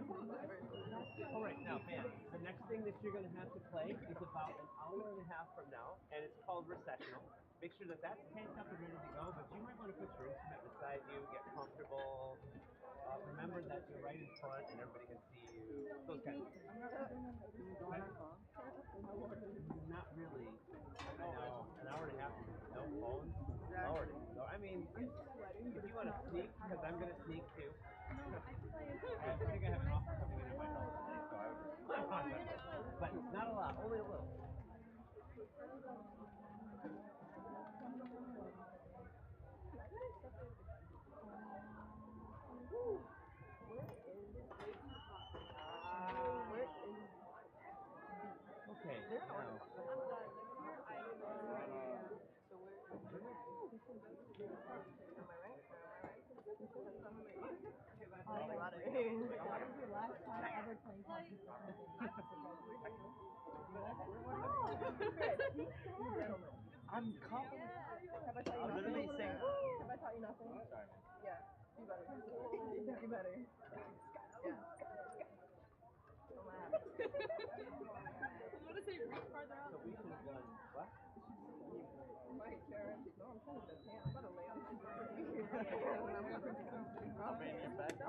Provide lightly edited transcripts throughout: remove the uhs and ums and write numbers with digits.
All right, now, man, the next thing that you're going to have to play is about an hour and a half from now, and it's called recessional. Make sure that that's tanked up and ready to go, but you might want to put your instrument beside you, get comfortable. Remember that you're right in front and everybody can see you. Those kinds of things. Not really. I know. An hour and a half, no phones. Lordy. So, I mean, if you want to sneak, because I'm going to sneak too. I think I have an offer coming in my house today, so I'm confident. But not a lot, only a little. Okay, now. I'm confident. Have I taught you nothing? Have I taught you nothing? Yeah, do better. Do better. Yeah. You want to say reach farther out? So we should have done what? My chair. No, I'm trying to hand. I'm about to lay on the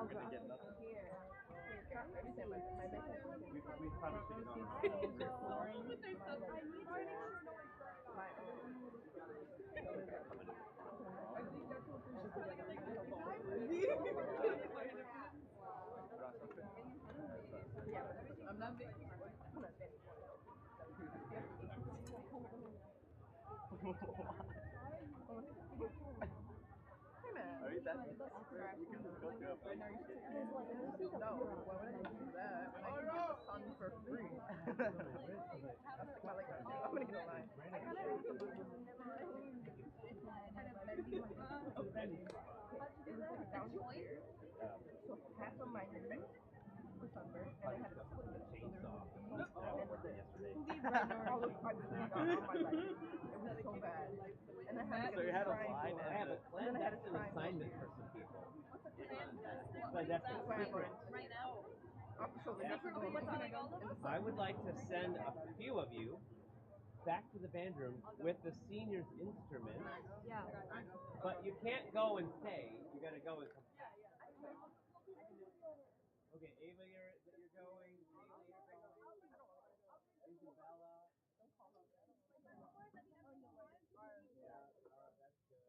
I'm going to get nothing. Here. Every time my back is We probably should have gone. I'm not big. Hey man. Are you that? We can just go through a No, why would I do that? When I can get the sun for free. I'm gonna get a line. So half of my neck was sunburned, and I had to put the chainsaw. All of my sleeves on my leg. It was so bad. And I had to So you had a line and I have a plan. That's an assignment for some people. But that's a secret. Right now? So the next I would like to send a few of you back to the band room with the seniors' instruments. Yeah. But you can't go and say. You got to go and come. Okay, Ava, you're going. Haley, you're going. Isabella. Yeah, that's good.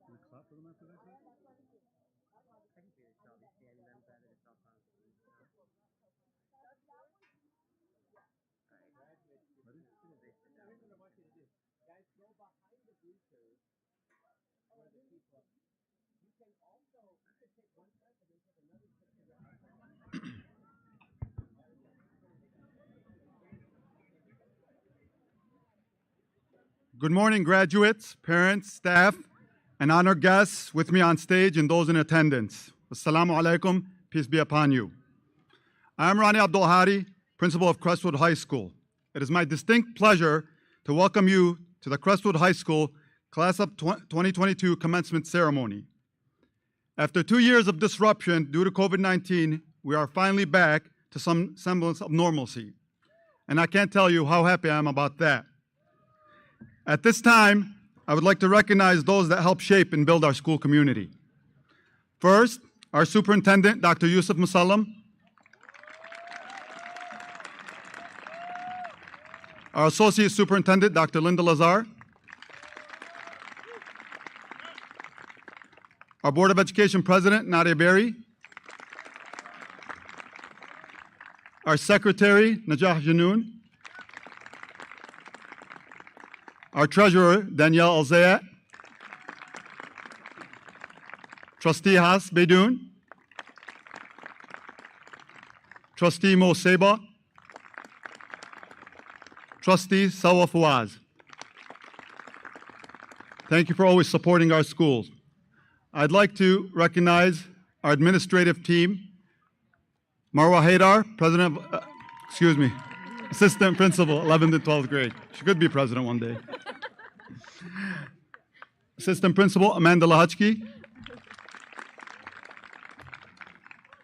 Can we clap for them after that? I can see yourself. You standing them better yourself on the screen. Ready? Here's what I want you to do. Guys, go behind the bleachers where the people. You can also take one step and then take another step to your outside. Good morning, graduates, parents, staff, and honored guests with me on stage and those in attendance. Assalamu alaikum, peace be upon you. I'm Rani Abdul Hadi, principal of Crestwood High School. It is my distinct pleasure to welcome you to the Crestwood High School Class of 2022 commencement ceremony. After 2 years of disruption due to COVID-19, we are finally back to some semblance of normalcy. And I can't tell you how happy I am about that. At this time, I would like to recognize those that helped shape and build our school community. First, our superintendent, Dr. Yusuf Musallam. Our associate superintendent, Dr. Linda Lazar. Our Board of Education president, Nadia Berry. Our secretary, Najah Janoun. Our treasurer, Danielle Alzayat. Trustee Has Beydoun. Trustee Mo Seba. Trustee Sawa Fawaz. Thank you for always supporting our schools. I'd like to recognize our administrative team. Marwa Haidar, president of, assistant principal, 11th and 12th grade. She could be president one day. Assistant Principal Amanda Lahachki.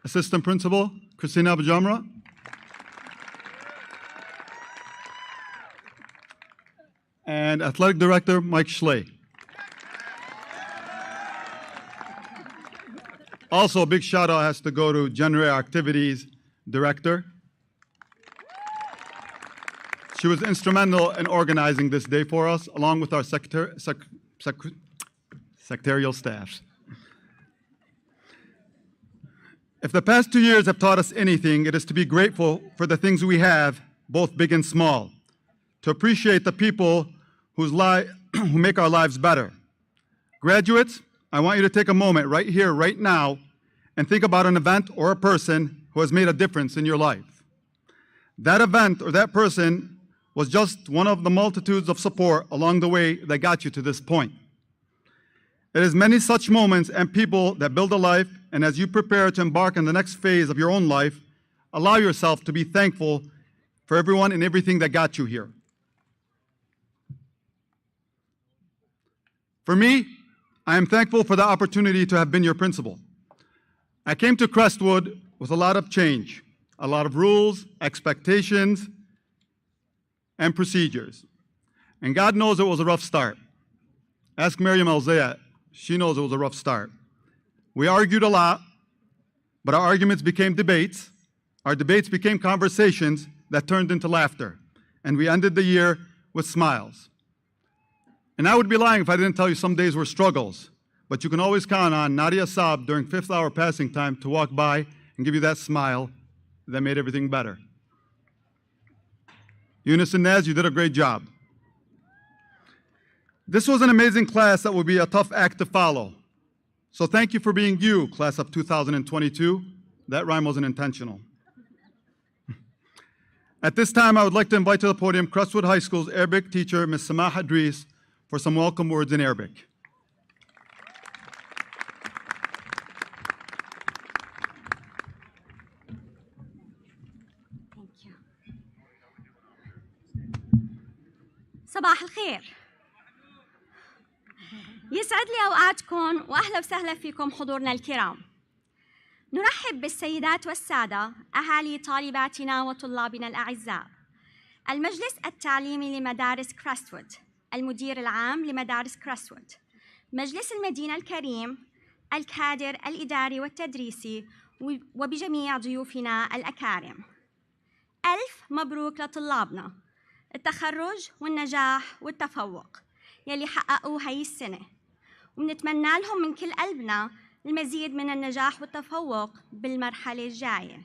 Assistant Principal Christina Bajamra. And Athletic Director Mike Schley. Also, a big shout out has to go to General Activities Director. She was instrumental in organizing this day for us, along with our secretarial staffs. If the past 2 years have taught us anything, it is to be grateful for the things we have, both big and small, to appreciate the people who make our lives better. Graduates, I want you to take a moment right here, right now, and think about an event or a person who has made a difference in your life. That event or that person was just one of the multitudes of support along the way that got you to this point. It is many such moments and people that build a life, and as you prepare to embark on the next phase of your own life, allow yourself to be thankful for everyone and everything that got you here. For me, I am thankful for the opportunity to have been your principal. I came to Crestwood with a lot of change, a lot of rules, expectations, and procedures. And God knows it was a rough start. Ask Miriam Elzayat, she knows it was a rough start. We argued a lot, but our arguments became debates. Our debates became conversations that turned into laughter. And we ended the year with smiles. And I would be lying if I didn't tell you some days were struggles, but you can always count on Nadia Saab during 5th hour passing time to walk by and give you that smile that made everything better. Eunice and Naz, you did a great job. This was an amazing class that would be a tough act to follow. So thank you for being you, class of 2022. That rhyme wasn't intentional. At this time, I would like to invite to the podium Crestwood High School's Arabic teacher, Ms. Samah Idris, for some welcome words in Arabic. Thank you. صباح الخير. يسعد لي أوقاتكم وأهلا وسهلا فيكم حضورنا الكرام. نرحب بالسيدات والسادة أهالي طالباتنا وطلابنا الأعزاء. المجلس التعليمي لمدارس كريستوود، المدير العام لمدارس كريستوود، مجلس المدينة الكريم، الكادر الإداري والتدريسي، وبجميع ضيوفنا الأكارم. ألف مبروك لطلابنا التخرج والنجاح والتفوق يلي حققوه هاي السنة، ونتمنى لهم من كل قلبنا المزيد من النجاح والتفوق بالمرحلة الجاية،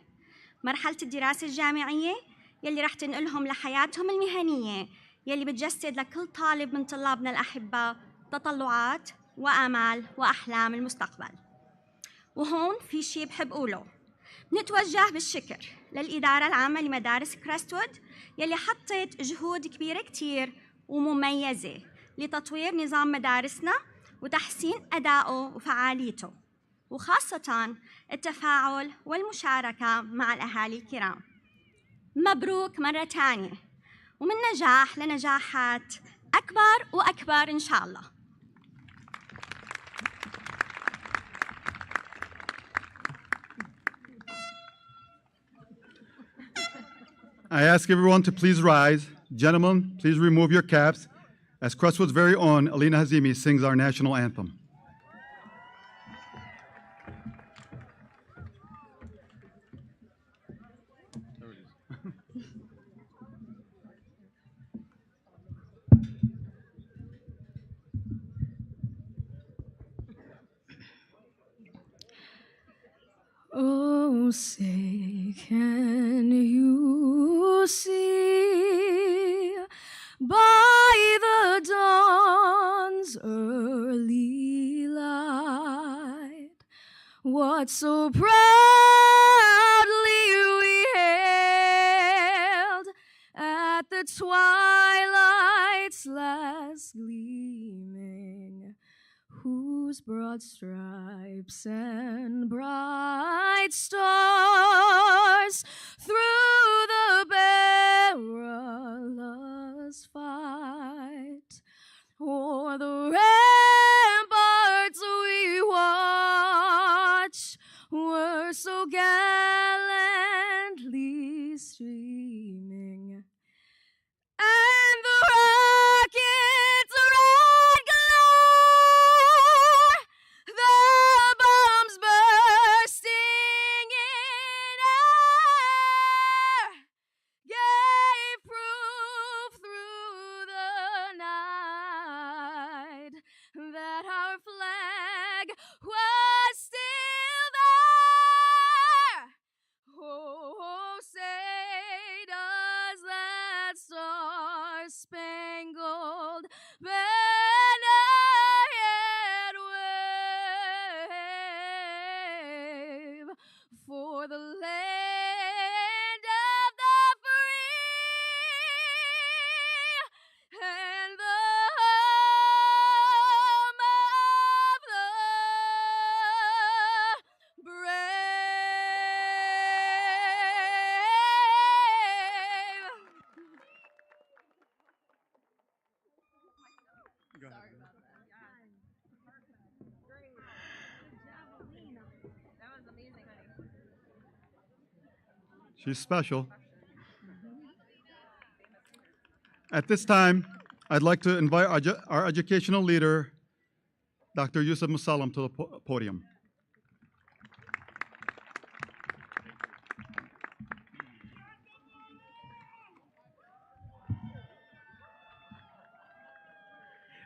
مرحلة الدراسة الجامعية يلي رح تنقلهم لحياتهم المهنية يلي بتجسد لكل طالب من طلابنا الأحباء تطلعات وآمال وأحلام المستقبل. وهون في شي بحب أقوله، نتوجه بالشكر للإدارة العامة لمدارس كريستوود يلي حطت جهود كبيرة كتير ومميزة لتطوير نظام مدارسنا وتحسين أدائه وفعاليته، وخاصة التفاعل والمشاركة مع الأهالي الكرام. مبروك مرة تانية، ومن نجاح لنجاحات أكبر وأكبر إن شاء الله. I ask everyone to please rise. Gentlemen, please remove your caps as Crestwood's very own Alina Hazimi sings our national anthem. Oh, say, can you see by the dawn's early light what so proudly we hailed at the twilight's last gleaming, whose broad stripes and bright stars through the perilous fight o'er the She's special. At this time, I'd like to invite our educational leader, Dr. Yusuf Musallam, to the podium.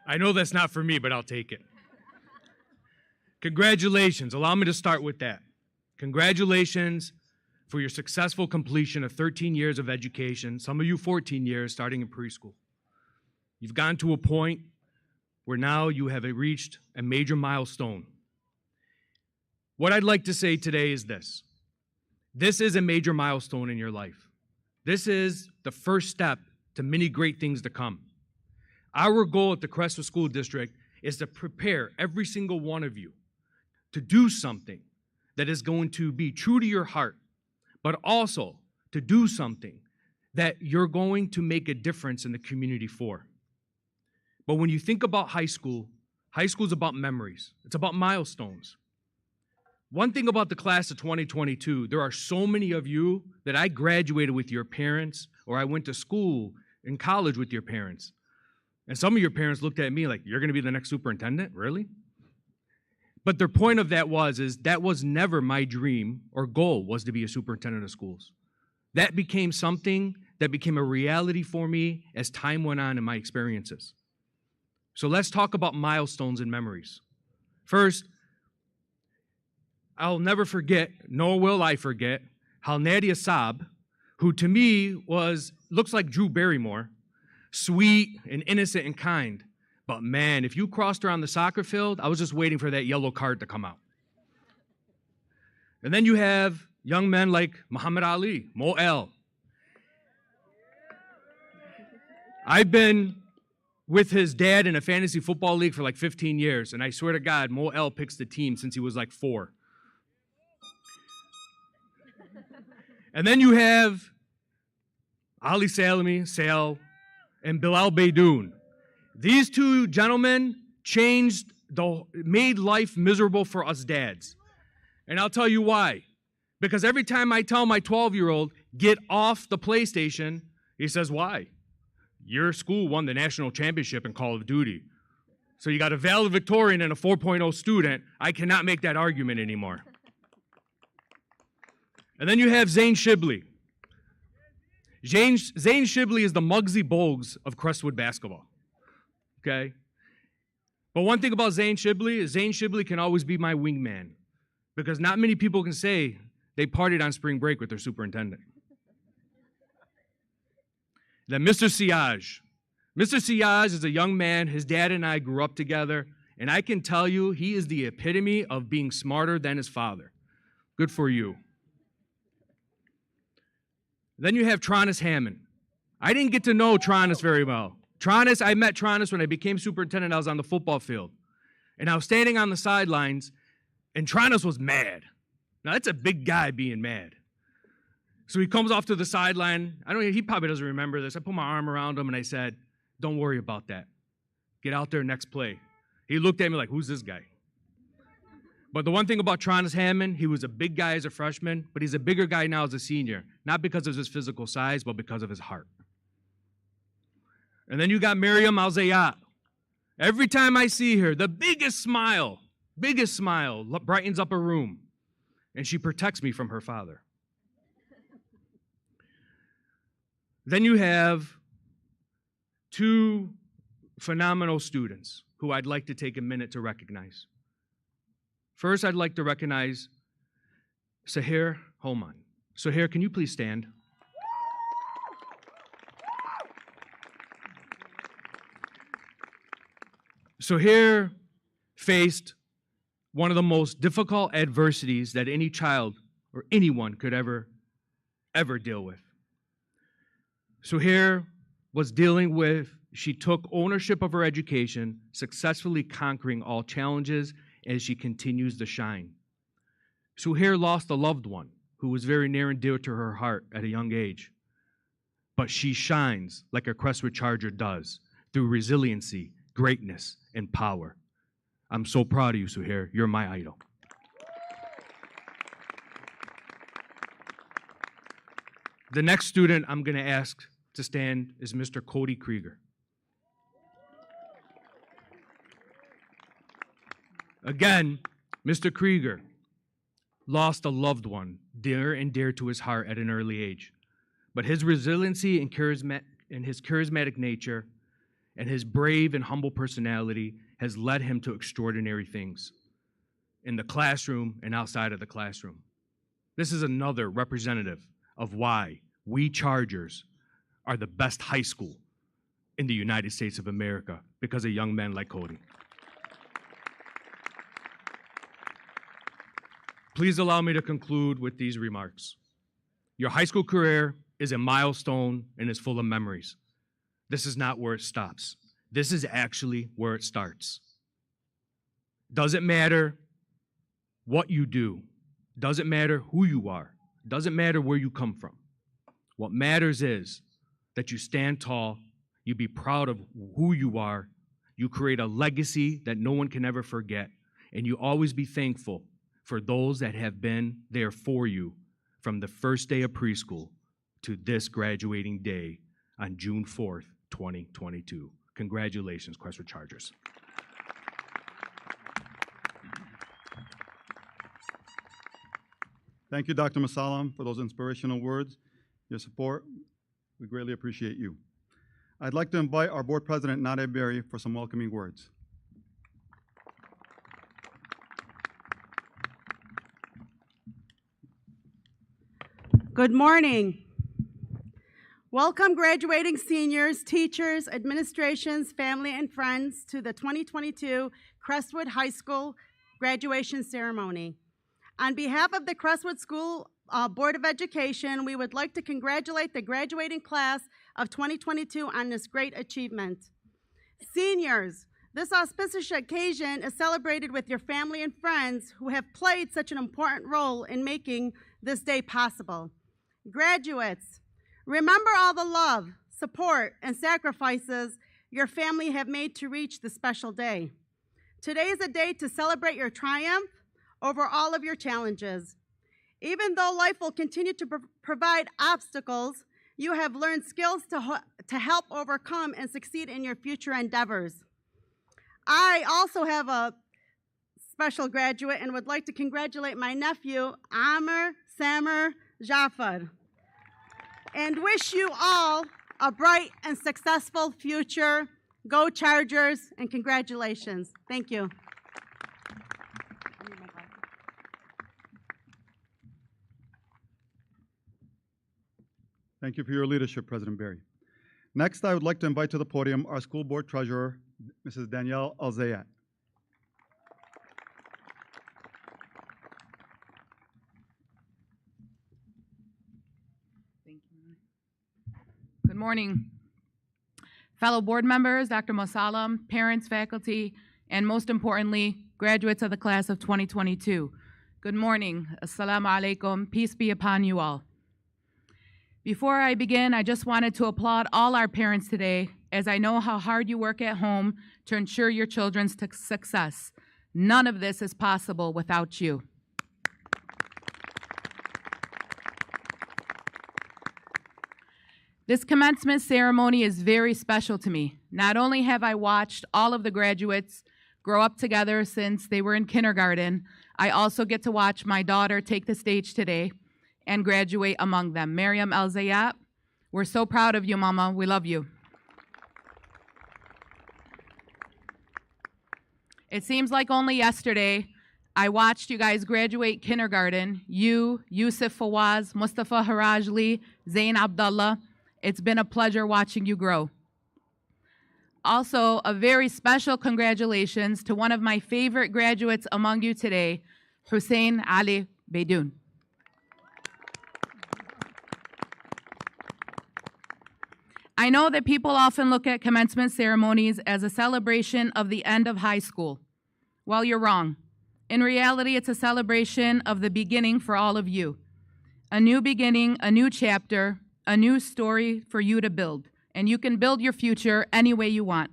I know that's not for me, but I'll take it. Congratulations. Allow me to start with that. Congratulations for your successful completion of 13 years of education, some of you 14 years starting in preschool. You've gotten to a point where now you have reached a major milestone. What I'd like to say today is this. This is a major milestone in your life. This is the first step to many great things to come. Our goal at the Crestwood School District is to prepare every single one of you to do something that is going to be true to your heart, but also to do something that you're going to make a difference in the community for. But when you think about high school is about memories. It's about milestones. One thing about the class of 2022, there are so many of you that I graduated with your parents, or I went to school in college with your parents. And some of your parents looked at me like, you're going to be the next superintendent? Really? But their point of that is that was never my dream or goal, was to be a superintendent of schools. That became something that became a reality for me as time went on in my experiences. So let's talk about milestones and memories. First, I'll never forget, nor will I forget, how Nadia Saab, who to me looks like Drew Barrymore, sweet and innocent and kind. But man, if you crossed her on the soccer field, I was just waiting for that yellow card to come out. And then you have young men like Muhammad Ali, Mo El. I've been with his dad in a fantasy football league for like 15 years, and I swear to God, Mo El picks the team since he was like 4. And then you have Ali Salami, Sal, and Bilal Baidoun. These two gentlemen made life miserable for us dads. And I'll tell you why. Because every time I tell my 12-year-old, get off the PlayStation, he says, why? Your school won the national championship in Call of Duty. So you got a valedictorian and a 4.0 student. I cannot make that argument anymore. And then you have Zane Shibley. Zane Shibley is the Muggsy Bogues of Crestwood basketball. Okay? But one thing about Zane Shibley is Zane Shibley can always be my wingman, because not many people can say they partied on spring break with their superintendent. Then Mr. Siage. Mr. Siage is a young man. His dad and I grew up together, and I can tell you he is the epitome of being smarter than his father. Good for you. Then you have Tronis Hammond. I didn't get to know Tronis very well. I met Tronis when I became superintendent. I was on the football field. And I was standing on the sidelines, and Tronis was mad. Now, that's a big guy being mad. So he comes off to the sideline. He probably doesn't remember this. I put my arm around him, and I said, don't worry about that. Get out there next play. He looked at me like, who's this guy? But the one thing about Tronis Hammond, he was a big guy as a freshman, but he's a bigger guy now as a senior. Not because of his physical size, but because of his heart. And then you got Miriam Al-Zayat. Every time I see her, the biggest smile brightens up a room. And she protects me from her father. Then you have 2 phenomenal students who I'd like to take a minute to recognize. First, I'd like to recognize Sahir Homan. Sahir, can you please stand? Sahir faced one of the most difficult adversities that any child or anyone could ever deal with. Sahir was dealing with, she took ownership of her education, successfully conquering all challenges as she continues to shine. Sahir lost a loved one who was very near and dear to her heart at a young age. But she shines like a Crestwood Charger does, through resiliency, greatness, and power. I'm so proud of you, Suhair. You're my idol. The next student I'm going to ask to stand is Mr. Cody Krieger. Again, Mr. Krieger lost a loved one dear and dear to his heart at an early age. But his resiliency and his charismatic nature and his brave and humble personality has led him to extraordinary things in the classroom and outside of the classroom. This is another representative of why we Chargers are the best high school in the United States of America, because of young men like Cody. Please allow me to conclude with these remarks. Your high school career is a milestone and is full of memories. This is not where it stops. This is actually where it starts. Doesn't matter what you do. Doesn't matter who you are. Doesn't matter where you come from. What matters is that you stand tall, you be proud of who you are, you create a legacy that no one can ever forget, and you always be thankful for those that have been there for you from the first day of preschool to this graduating day on June 4th, 2022. Congratulations, Crestwood Chargers. Thank you, Dr. Masalam, for those inspirational words. Your support, we greatly appreciate you. I'd like to invite our board president, Nadia Berry, for some welcoming words. Good morning. Welcome graduating seniors, teachers, administrations, family, and friends to the 2022 Crestwood High School graduation ceremony. On behalf of the Crestwood School Board of Education, we would like to congratulate the graduating class of 2022 on this great achievement. Seniors, this auspicious occasion is celebrated with your family and friends who have played such an important role in making this day possible. Graduates, remember all the love, support, and sacrifices your family have made to reach this special day. Today is a day to celebrate your triumph over all of your challenges. Even though life will continue to provide obstacles, you have learned skills to help overcome and succeed in your future endeavors. I also have a special graduate and would like to congratulate my nephew, Amr Samer Jafar, and wish you all a bright and successful future. Go Chargers, and congratulations. Thank you. Thank you for your leadership, President Berry. Next, I would like to invite to the podium our school board treasurer, Mrs. Danielle Alzayat. Thank you. Good morning. Fellow board members, Dr. Mosalam, parents, faculty, and most importantly, graduates of the class of 2022. Good morning. Assalamu alaikum. Peace be upon you all. Before I begin, I just wanted to applaud all our parents today, as I know how hard you work at home to ensure your children's success. None of this is possible without you. This commencement ceremony is very special to me. Not only have I watched all of the graduates grow up together since they were in kindergarten, I also get to watch my daughter take the stage today and graduate among them. Maryam El-Zayat, we're so proud of you, Mama. We love you. It seems like only yesterday I watched you guys graduate kindergarten. You, Yusuf Fawaz, Mustafa Harajli, Zain Abdullah. It's been a pleasure watching you grow. Also, a very special congratulations to one of my favorite graduates among you today, Hussein Ali Beidoun. I know that people often look at commencement ceremonies as a celebration of the end of high school. Well, you're wrong. In reality, it's a celebration of the beginning for all of you. A new beginning, a new chapter, a new story for you to build. And you can build your future any way you want.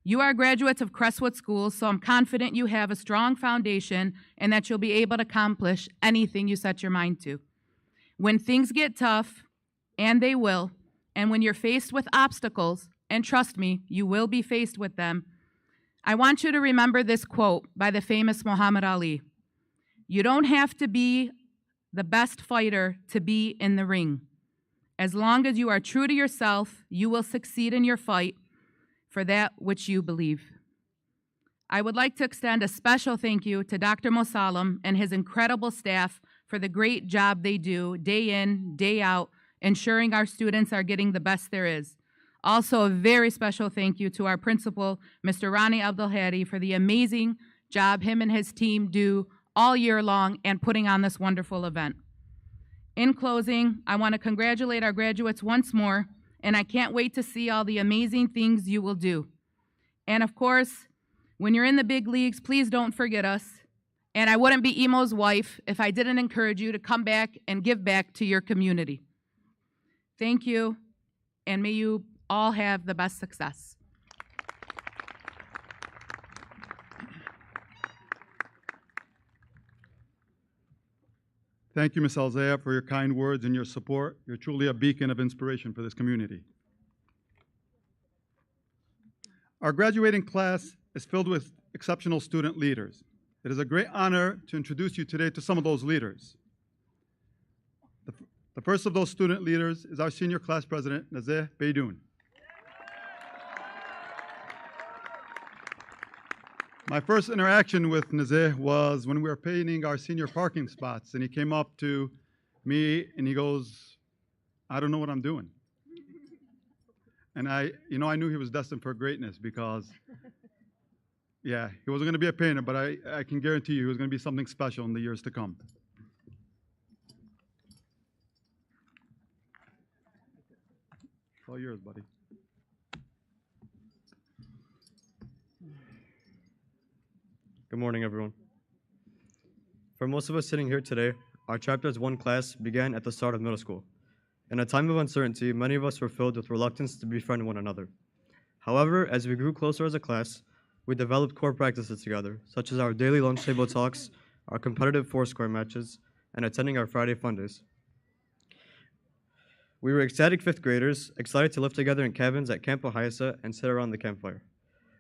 You are graduates of Crestwood Schools, so I'm confident you have a strong foundation and that you'll be able to accomplish anything you set your mind to. When things get tough, and they will, and when you're faced with obstacles, and trust me, you will be faced with them, I want you to remember this quote by the famous Muhammad Ali. You don't have to be the best fighter to be in the ring. As long as you are true to yourself, you will succeed in your fight for that which you believe. I would like to extend a special thank you to Dr. Mosallam and his incredible staff for the great job they do day in, day out, ensuring our students are getting the best there is. Also, a very special thank you to our principal, Mr. Rani Abdulhadi, for the amazing job him and his team do all year long and putting on this wonderful event. In closing, I want to congratulate our graduates once more, and I can't wait to see all the amazing things you will do. And of course, when you're in the big leagues, please don't forget us. And I wouldn't be Emo's wife if I didn't encourage you to come back and give back to your community. Thank you, and may you all have the best success. Thank you, Ms. Alzea, for your kind words and your support. You're truly a beacon of inspiration for this community. Our graduating class is filled with exceptional student leaders. It is a great honor to introduce you today to some of those leaders. The first of those student leaders is our senior class president, Nazeh Beydoun. My first interaction with Nazeh was when we were painting our senior parking spots, and he came up to me and he goes, I don't know what I'm doing. And I knew he was destined for greatness because, yeah, he wasn't going to be a painter, but I can guarantee you he was going to be something special in the years to come. It's all yours, buddy. Good morning, everyone. For most of us sitting here today, our Chapters 1 class began at the start of middle school. In a time of uncertainty, many of us were filled with reluctance to befriend one another. However, as we grew closer as a class, we developed core practices together, such as our daily lunch table talks, our competitive foursquare matches, and attending our Friday fun days. We were ecstatic fifth graders, excited to live together in cabins at Camp Ohaysa and sit around the campfire.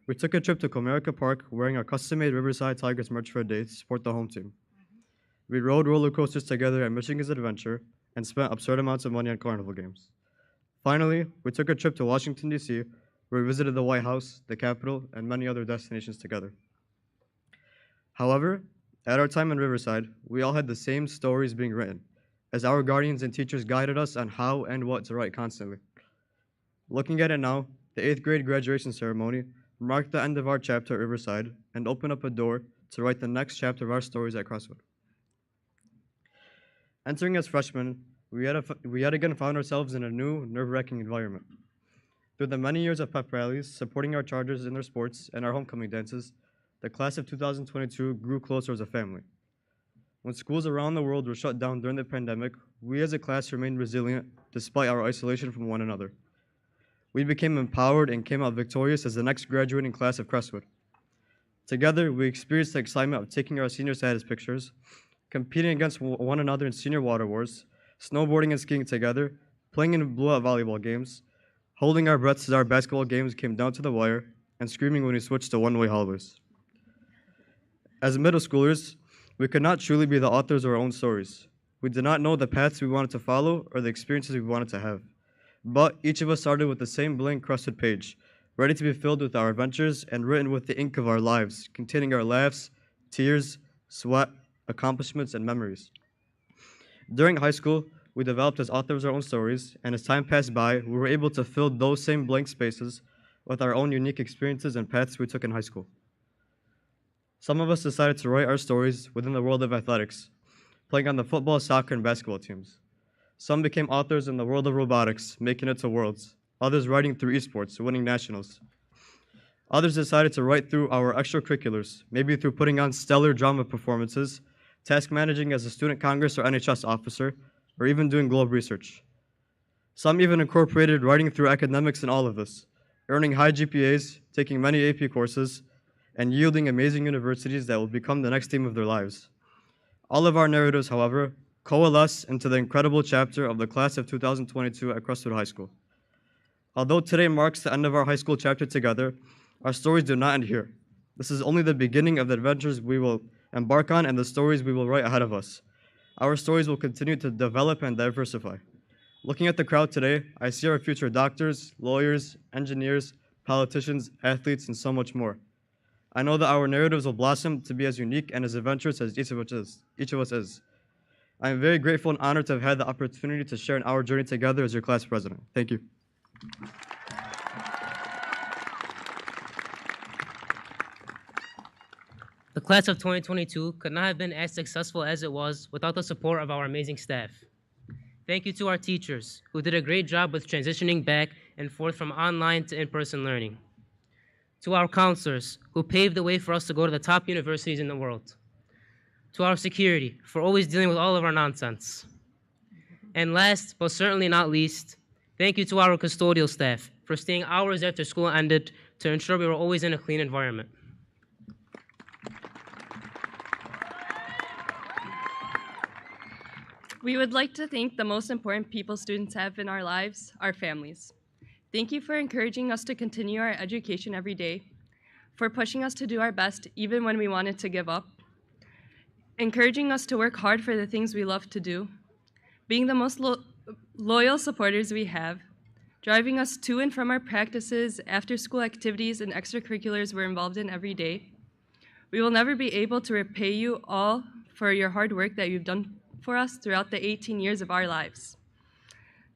We took a trip to Comerica Park wearing our custom-made Riverside Tigers merch for a day to support the home team. We rode roller coasters together at Michigan's Adventure and spent absurd amounts of money on carnival games. Finally, we took a trip to Washington, D.C., where we visited the White House, the Capitol, and many other destinations together. However, at our time in Riverside, we all had the same stories being written, as our guardians and teachers guided us on how and what to write constantly. Looking at it now, the 8th grade graduation ceremony marked the end of our chapter at Riverside and opened up a door to write the next chapter of our stories at Crestwood. Entering as freshmen, we yet again found ourselves in a new, nerve-wracking environment. Through the many years of pep rallies, supporting our Chargers in their sports, and our homecoming dances, the class of 2022 grew closer as a family. When schools around the world were shut down during the pandemic, we as a class remained resilient despite our isolation from one another. We became empowered and came out victorious as the next graduating class of Crestwood. Together, we experienced the excitement of taking our senior status pictures, competing against one another in senior water wars, snowboarding and skiing together, playing in blowout volleyball games, holding our breaths as our basketball games came down to the wire, and screaming when we switched to one-way hallways. As middle schoolers, we could not truly be the authors of our own stories. We did not know the paths we wanted to follow or the experiences we wanted to have. But each of us started with the same blank crusted page, ready to be filled with our adventures and written with the ink of our lives, containing our laughs, tears, sweat, accomplishments, and memories. During high school, we developed as authors our own stories, and as time passed by, we were able to fill those same blank spaces with our own unique experiences and paths we took in high school. Some of us decided to write our stories within the world of athletics, playing on the football, soccer, and basketball teams. Some became authors in the world of robotics, making it to Worlds. Others writing through esports, winning nationals. Others decided to write through our extracurriculars, maybe through putting on stellar drama performances, task managing as a student congress or NHS officer, or even doing globe research. Some even incorporated writing through academics in all of this, earning high GPAs, taking many AP courses, and yielding amazing universities that will become the next team of their lives. All of our narratives, however, coalesce into the incredible chapter of the class of 2022 at Crestwood High School. Although today marks the end of our high school chapter together, our stories do not end here. This is only the beginning of the adventures we will embark on and the stories we will write ahead of us. Our stories will continue to develop and diversify. Looking at the crowd today, I see our future doctors, lawyers, engineers, politicians, athletes, and so much more. I know that our narratives will blossom to be as unique and as adventurous as each of us is. I am very grateful and honored to have had the opportunity to share in our journey together as your class president. Thank you. The class of 2022 could not have been as successful as it was without the support of our amazing staff. Thank you to our teachers, who did a great job with transitioning back and forth from online to in-person learning. To our counselors, who paved the way for us to go to the top universities in the world. To our security, for always dealing with all of our nonsense. And last, but certainly not least, thank you to our custodial staff for staying hours after school ended to ensure we were always in a clean environment. We would like to thank the most important people students have in our lives, our families. Thank you for encouraging us to continue our education every day, for pushing us to do our best even when we wanted to give up, encouraging us to work hard for the things we love to do, being the most loyal supporters we have, driving us to and from our practices, after-school activities, and extracurriculars we're involved in every day. We will never be able to repay you all for your hard work that you've done for us throughout the 18 years of our lives.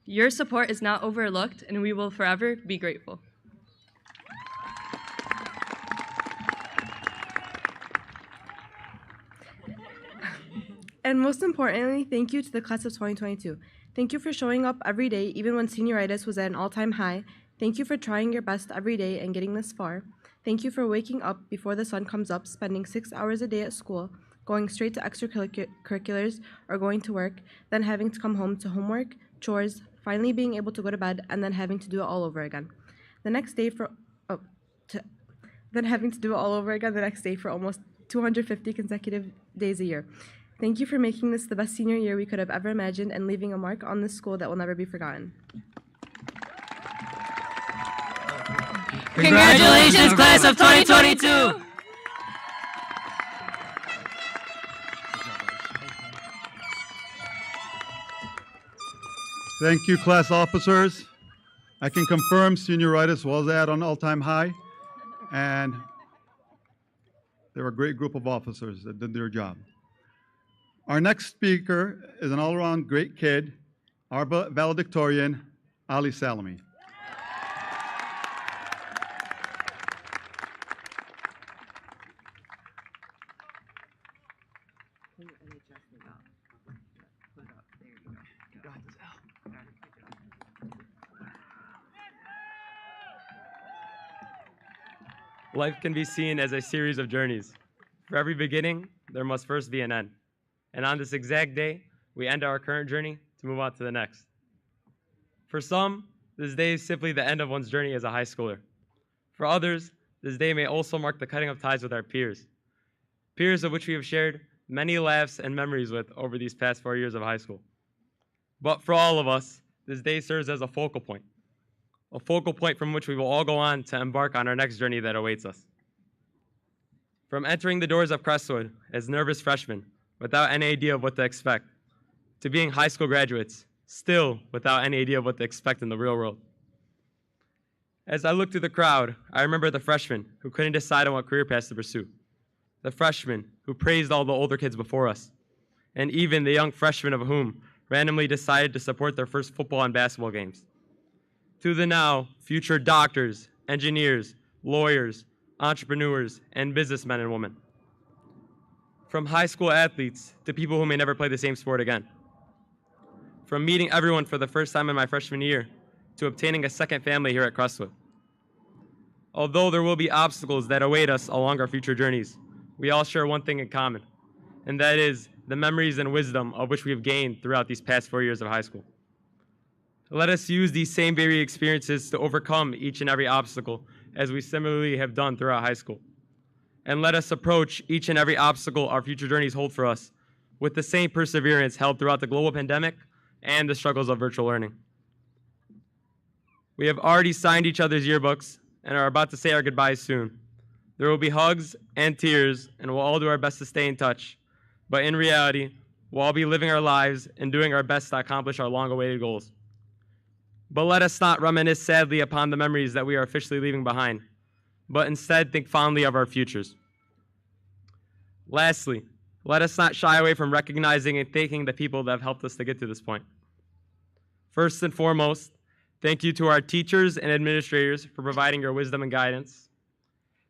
Your support is not overlooked, and we will forever be grateful. And most importantly, thank you to the class of 2022. Thank you for showing up every day, even when senioritis was at an all-time high. Thank you for trying your best every day and getting this far. Thank you for waking up before the sun comes up, spending 6 hours a day at school, going straight to extracurriculars or going to work, then having to come home to homework, chores, finally being able to go to bed, and then having to do it all over again. Then having to do it all over again the next day for almost 250 consecutive days a year. Thank you for making this the best senior year we could have ever imagined and leaving a mark on this school that will never be forgotten. Congratulations, class of 2022! Thank you, class officers. I can confirm senioritis was at an all-time high, and they were a great group of officers that did their job. Our next speaker is an all-around great kid, our valedictorian, Ali Salami. Life can be seen as a series of journeys. For every beginning, there must first be an end. And on this exact day, we end our current journey to move on to the next. For some, this day is simply the end of one's journey as a high schooler. For others, this day may also mark the cutting of ties with our peers. Peers of which we have shared many laughs and memories with over these past 4 years of high school. But for all of us, this day serves as a focal point from which we will all go on to embark on our next journey that awaits us. From entering the doors of Crestwood as nervous freshmen without any idea of what to expect, to being high school graduates, still without any idea of what to expect in the real world. As I look through the crowd, I remember the freshmen who couldn't decide on what career paths to pursue, the freshmen who praised all the older kids before us, and even the young freshmen of whom randomly decided to support their first football and basketball games. To the now future doctors, engineers, lawyers, entrepreneurs, and businessmen and women. From high school athletes to people who may never play the same sport again. From meeting everyone for the first time in my freshman year to obtaining a second family here at Crestwood. Although there will be obstacles that await us along our future journeys, we all share one thing in common, and that is the memories and wisdom of which we have gained throughout these past 4 years of high school. Let us use these same varied experiences to overcome each and every obstacle, as we similarly have done throughout high school. And let us approach each and every obstacle our future journeys hold for us with the same perseverance held throughout the global pandemic and the struggles of virtual learning. We have already signed each other's yearbooks and are about to say our goodbyes soon. There will be hugs and tears, and we'll all do our best to stay in touch. But in reality, we'll all be living our lives and doing our best to accomplish our long-awaited goals. But let us not reminisce sadly upon the memories that we are officially leaving behind, but instead think fondly of our futures. Lastly, let us not shy away from recognizing and thanking the people that have helped us to get to this point. First and foremost, thank you to our teachers and administrators for providing your wisdom and guidance.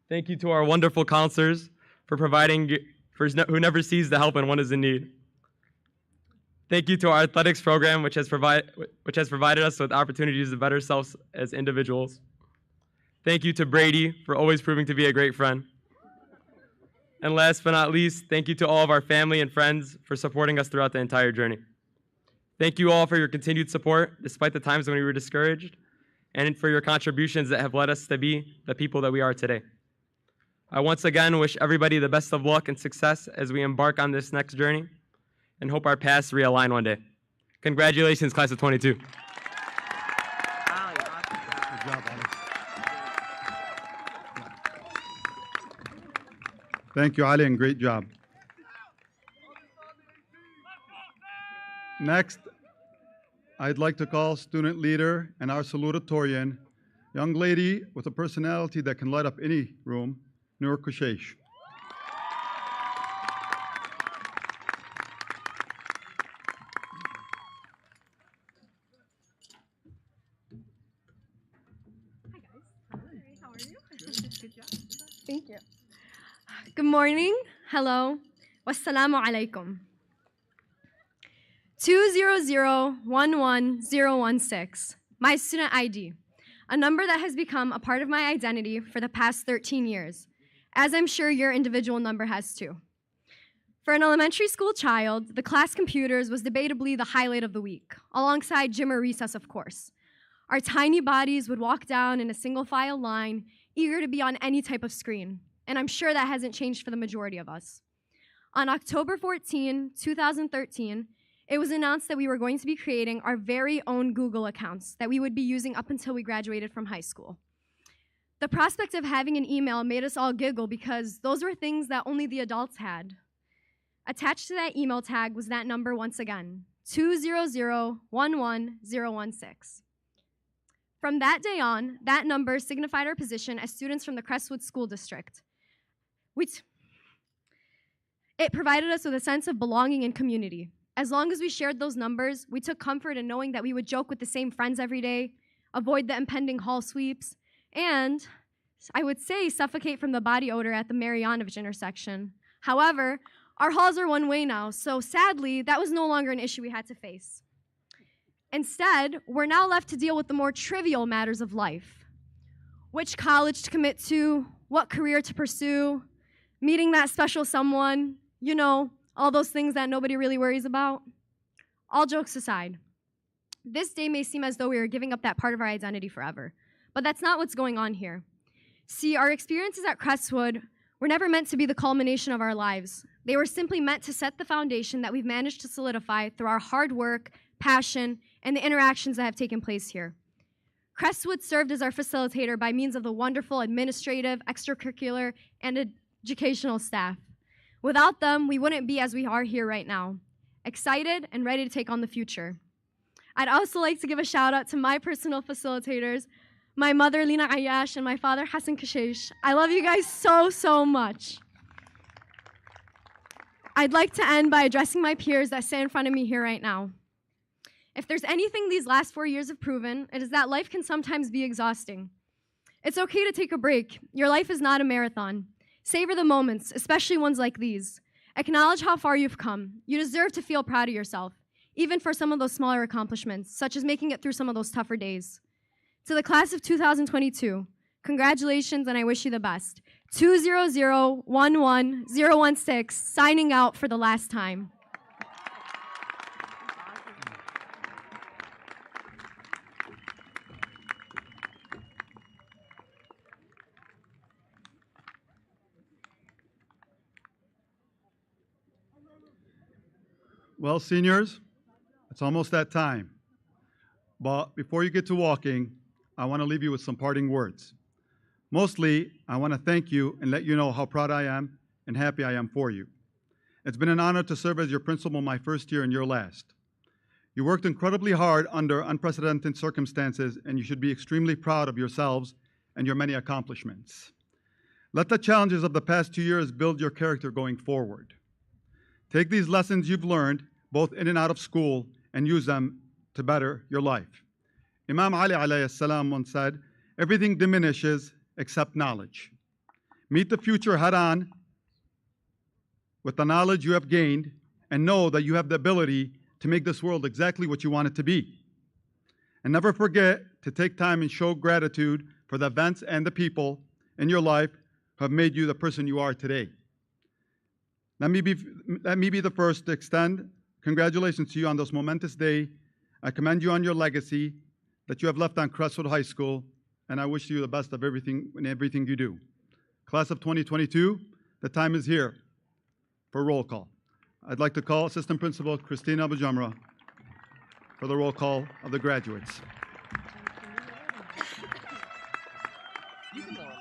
Thank you to our wonderful counselors for providing, who never sees the help when one is in need. Thank you to our athletics program, which has provided us with opportunities to better ourselves as individuals. Thank you to Brady for always proving to be a great friend. And last but not least, thank you to all of our family and friends for supporting us throughout the entire journey. Thank you all for your continued support, despite the times when we were discouraged, and for your contributions that have led us to be the people that we are today. I once again wish everybody the best of luck and success as we embark on this next journey, and hope our paths realign one day. Congratulations, class of 22. Good job, Ali. Thank you, Ali, and great job. Next, I'd like to call student leader and our salutatorian, young lady with a personality that can light up any room, Noor Kushesh. Thank you. Good morning. Hello. Wassalamu alaikum. 200-11016, my student ID, a number that has become a part of my identity for the past 13 years, as I'm sure your individual number has too. For an elementary school child, the class computers was debatably the highlight of the week, alongside gym or recess, of course. Our tiny bodies would walk down in a single file line, eager to be on any type of screen, and I'm sure that hasn't changed for the majority of us. On October 14, 2013, it was announced that we were going to be creating our very own Google accounts that we would be using up until we graduated from high school. The prospect of having an email made us all giggle because those were things that only the adults had. Attached to that email tag was that number once again, 200-11016. From that day on, that number signified our position as students from the Crestwood School District. It provided us with a sense of belonging and community. As long as we shared those numbers, we took comfort in knowing that we would joke with the same friends every day, avoid the impending hall sweeps, and, I would say, suffocate from the body odor at the Marianovich intersection. However, our halls are one way now, so sadly, that was no longer an issue we had to face. Instead, we're now left to deal with the more trivial matters of life. Which college to commit to, what career to pursue, meeting that special someone, you know, all those things that nobody really worries about. All jokes aside, this day may seem as though we are giving up that part of our identity forever, but that's not what's going on here. See, our experiences at Crestwood were never meant to be the culmination of our lives. They were simply meant to set the foundation that we've managed to solidify through our hard work, passion, and the interactions that have taken place here. Crestwood served as our facilitator by means of the wonderful administrative, extracurricular, and educational staff. Without them, we wouldn't be as we are here right now, excited and ready to take on the future. I'd also like to give a shout out to my personal facilitators, my mother, Lina Ayash, and my father, Hassan Kashesh. I love you guys so, so much. I'd like to end by addressing my peers that sit in front of me here right now. If there's anything these last 4 years have proven, it is that life can sometimes be exhausting. It's okay to take a break. Your life is not a marathon. Savor the moments, especially ones like these. Acknowledge how far you've come. You deserve to feel proud of yourself, even for some of those smaller accomplishments, such as making it through some of those tougher days. To the class of 2022, congratulations and I wish you the best. 200-11016, signing out for the last time. Well, seniors, it's almost that time. But before you get to walking, I want to leave you with some parting words. Mostly, I want to thank you and let you know how proud I am and happy I am for you. It's been an honor to serve as your principal my first year and your last. You worked incredibly hard under unprecedented circumstances, and you should be extremely proud of yourselves and your many accomplishments. Let the challenges of the past 2 years build your character going forward. Take these lessons you've learned, both in and out of school, and use them to better your life. Imam Ali alayhi salam once said, "Everything diminishes except knowledge." Meet the future head on with the knowledge you have gained, and know that you have the ability to make this world exactly what you want it to be. And never forget to take time and show gratitude for the events and the people in your life who have made you the person you are today. Let me be the first to extend congratulations to you on this momentous day. I commend you on your legacy that you have left on Crestwood High School, and I wish you the best of everything in everything you do. Class of 2022, the time is here for roll call. I'd like to call Assistant Principal Christina Bajamra for the roll call of the graduates. You can go on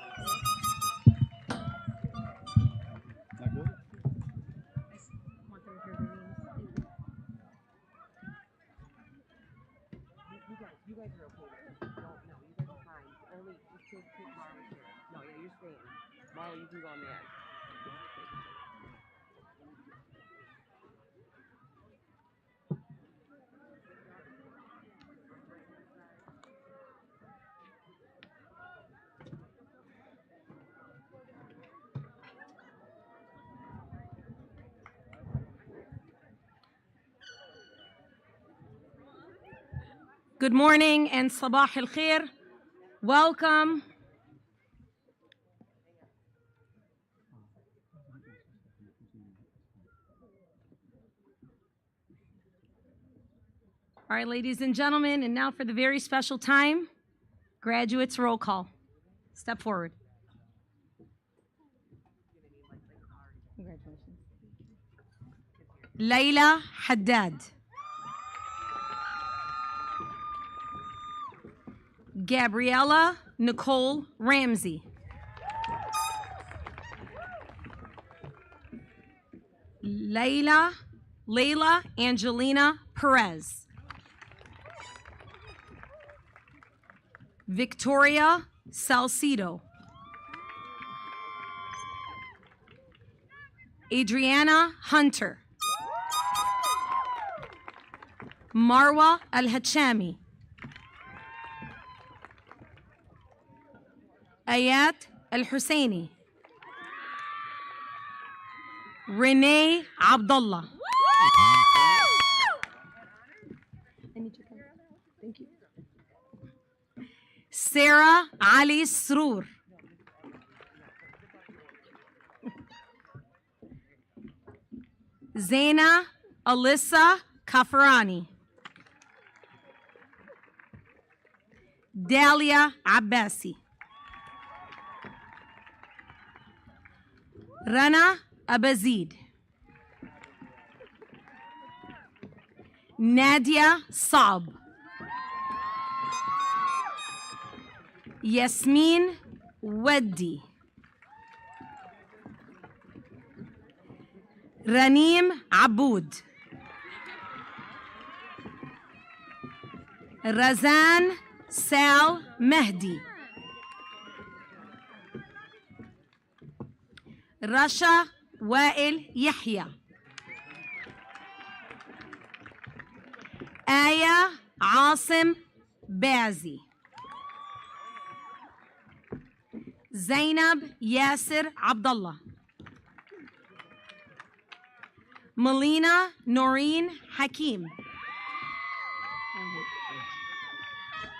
the edge. Good morning and sabah al-khair. Welcome. All right, ladies and gentlemen, and now for the very special time, graduates roll call. Step forward. Congratulations. Layla Haddad. Gabriella Nicole Ramsey. Layla Angelina Perez. Victoria Salcido. Adriana Hunter. Marwa Al-Hachami. Ayat Al-Husseini. Renee Abdullah. Thank you. Sarah Ali Sroor. Zaina Alyssa Kafarani. Dalia Abbasi. Rana Abazid. Nadia Saab. Yasmin Weddi. Ranim Aboud. Razan Sal Mehdi. Rasha Wael Yahya. Aya Asim Bazi. Zainab Yasir Abdullah. Melina Noreen Hakim.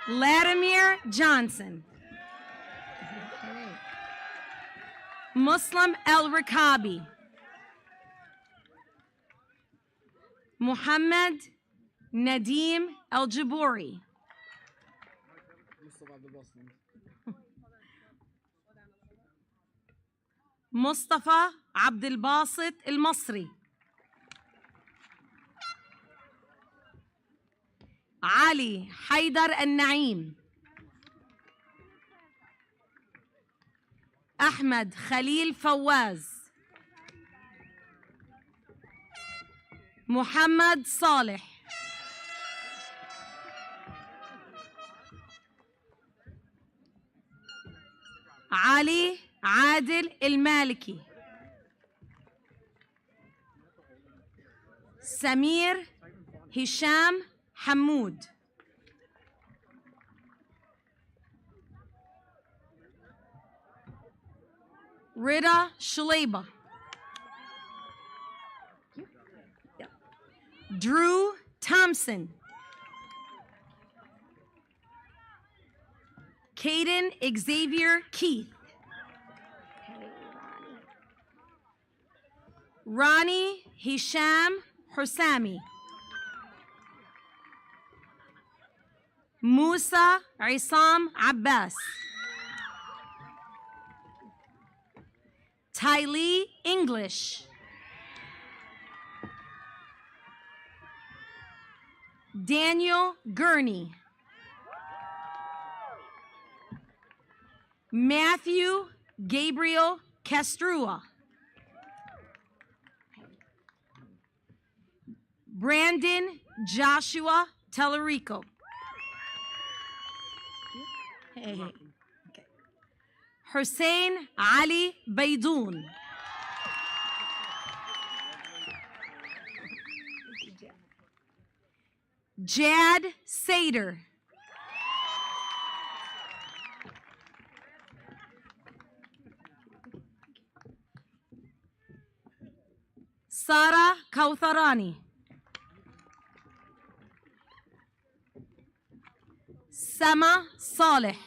Latimer Johnson. Muslim El Rakabi. Muhammad Nadim El Jabouri. Mustafa Abdul Basit El Masri. علي حيدر النعيم. أحمد خليل فواز. محمد صالح. علي عادل المالكي. سمير هشام حمود. رضا شليبة. Drew Thompson. Caden Xavier Keith. Ronnie Hisham Hussami. Musa Isam Abbas. Tylee English. Daniel Gurney. Matthew Gabriel Castrua. Brandon Joshua Tellerico. Okay. Hussein Ali Baidoun. Jad Sater. Sara Kautharani. Sama Saleh.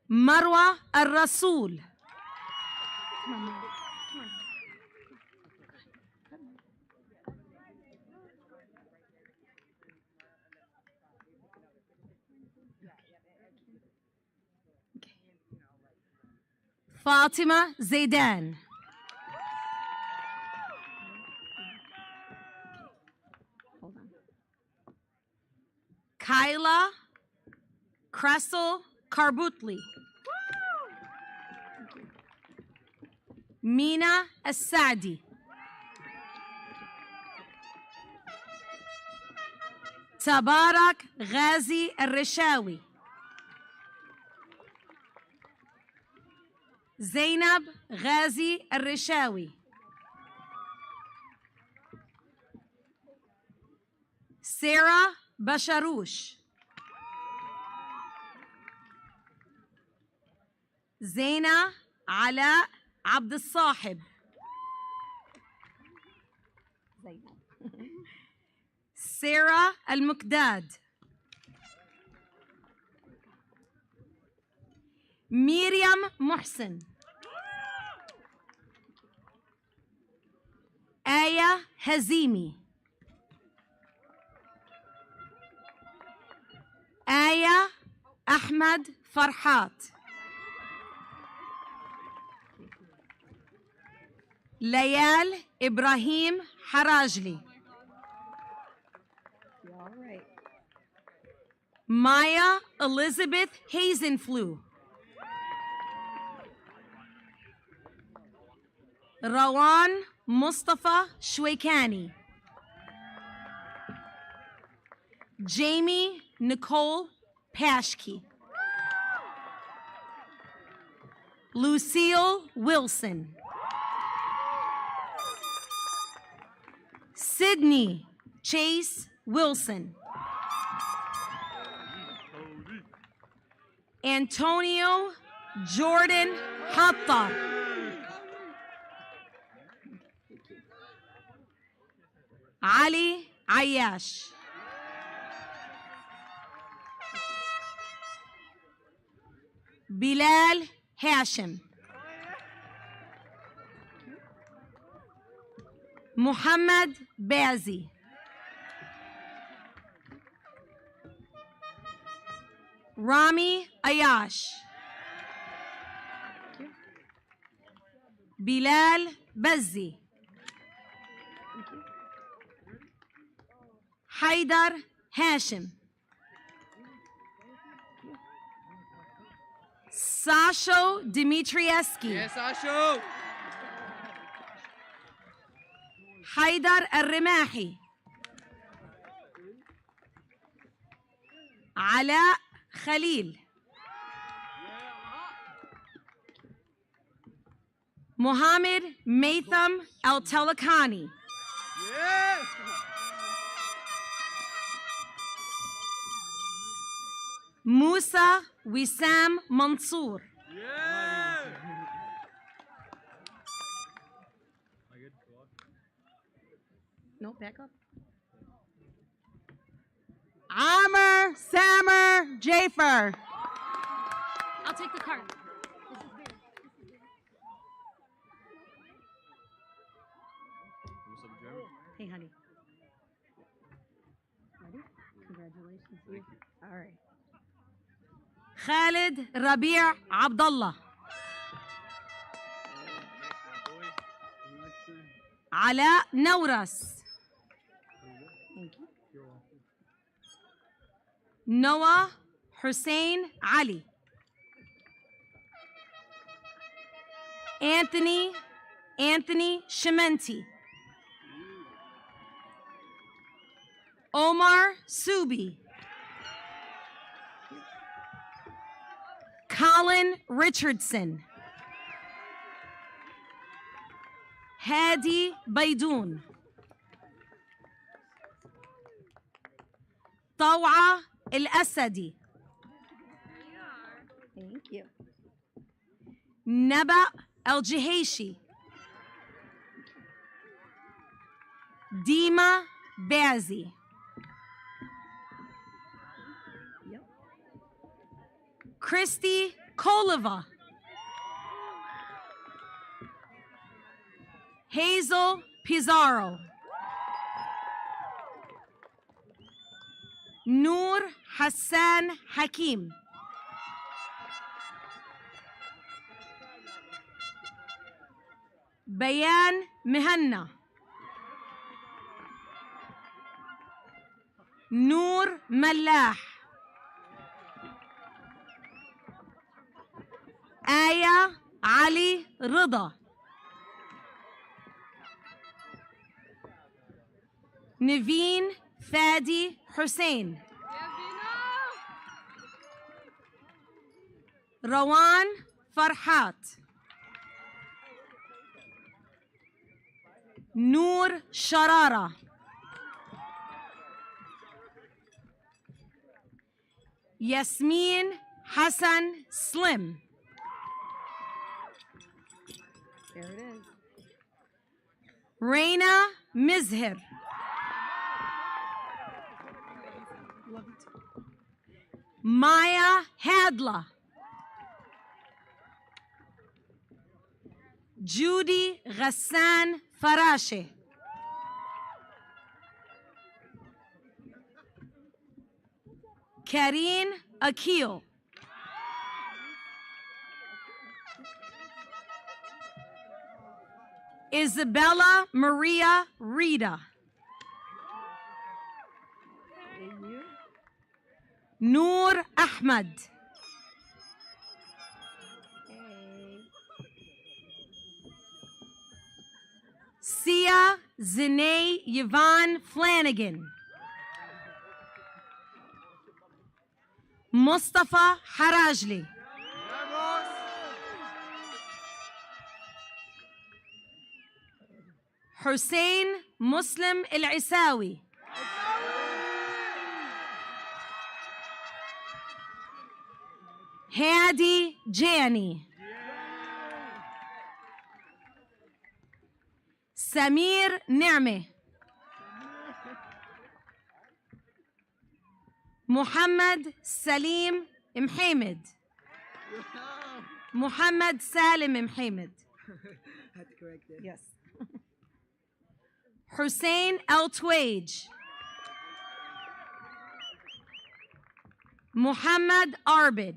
Marwa Al-Rasul. Fatima Zaidan. Kyla Cressel Karbutli. Mina Asadi. Tabarak Ghazi Al-Rishawi. Zainab Ghazi Al-Rishawi. Sarah Basharoush. Zaina Ala Abd al-Sahib. Sarah Al-Muqdad. Miriam Muhsin. Aya Hazimi. Aya Ahmad Farhat. Layal Ibrahim Harajli. Maya Elizabeth Hazenflew. Rawan Mustafa Shweikani. Jamie Nicole Pashke. Lucille Wilson. Sydney Chase Wilson. Antonio Jordan Hattar. Ali Ayash. Bilal Hashim. Muhammad Bazi. Rami Ayash. Bilal Bazzi. حيدر هاشم. Sasho Dimitrievski. Yes, Sasho. حيدر الرماحي. علاء خليل. Mohammed Maitham Al-Talakani. Musa Wissam Mansour. No, back up. Amr Samer Jafer. I'll take the card. Hey, honey. Ready? Congratulations. You. All right. Khalid Rabia Abdullah. Ala Nauras. Thank you. Noah Hussein Ali. Anthony Shimenti. Omar Subi. Colin Richardson. Hadi Baidoun. طوعة الأسدي. Thank you. نبأ الجهيشي. ديما بازي. Christy Kolova. Hazel Pizarro. Noor Hassan Hakim. Bayan Mihanna. Noor Mallah. آية علي رضا. نيفين فادي حسين. روان فرحات. نور شرارة. ياسمين حسن سليم. There it is. Reina Mizhir. Maya Hadla. Judy Ghassan Farashe. Karine Akil. Isabella Maria Rita. Noor Ahmed. Sia Zine Yvonne Flanagan. Mustafa Harajli. Hussein Muslim El-Isawi. Hadi Jani. Samir Ni'me. Muhammad Salim Mhamed. Muhammad Salim Mhamed. Had to correct it. Yes. Hussein El-Twage. Muhammad Arbid.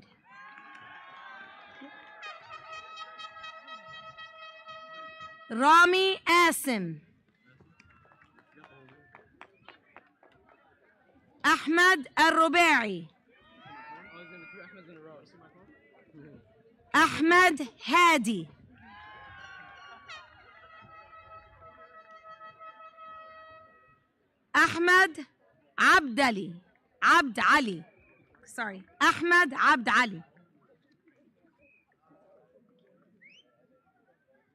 Rami Asim. أحمد الرباعي. أحمد هادي. أحمد عبد علي. أحمد عبد علي.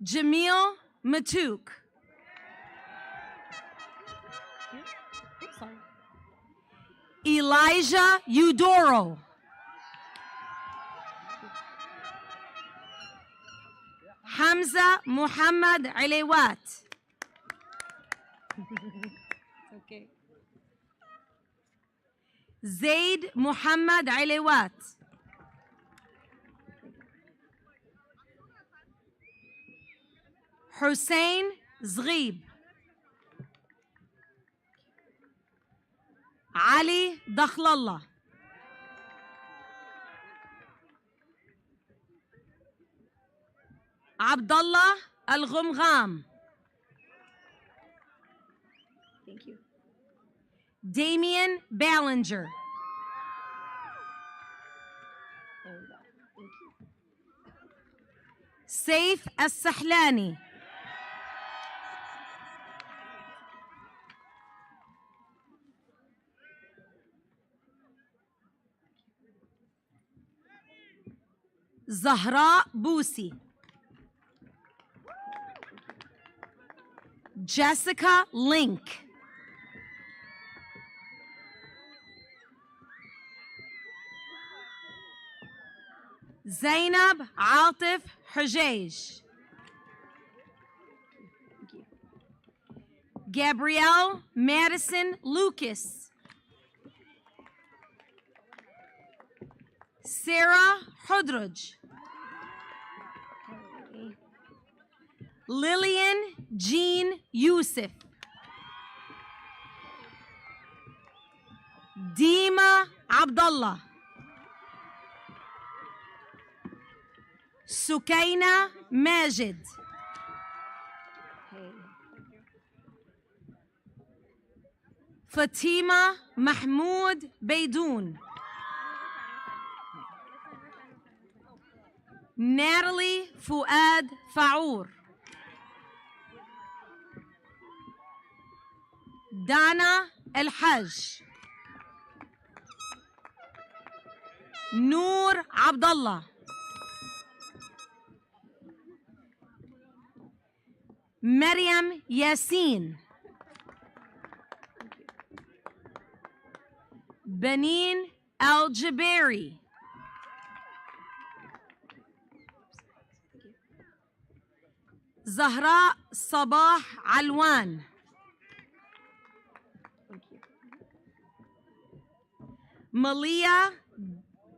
جميل متوك. Elijah Eudoro. حمزة محمد عليوات. زيد محمد عليوات. حسين زغيب. علي دخل الله. عبد الله الغمغام. Damian Ballinger. سيف السحلاني. زهراء بوسي. Jessica Link. زينب عاطف حجيج. Gabrielle Madison Lucas. Sarah Hodroj. Lillian Jean Yusuf. Dima Abdullah. Sukaina Majid. Fatima Mahmoud Beidoun. Natalie Fuad Faour. Dana El Haj. Noor Abdullah. Maryam Yassin. Benin Al Jabari. زهراء صباح علوان. Malia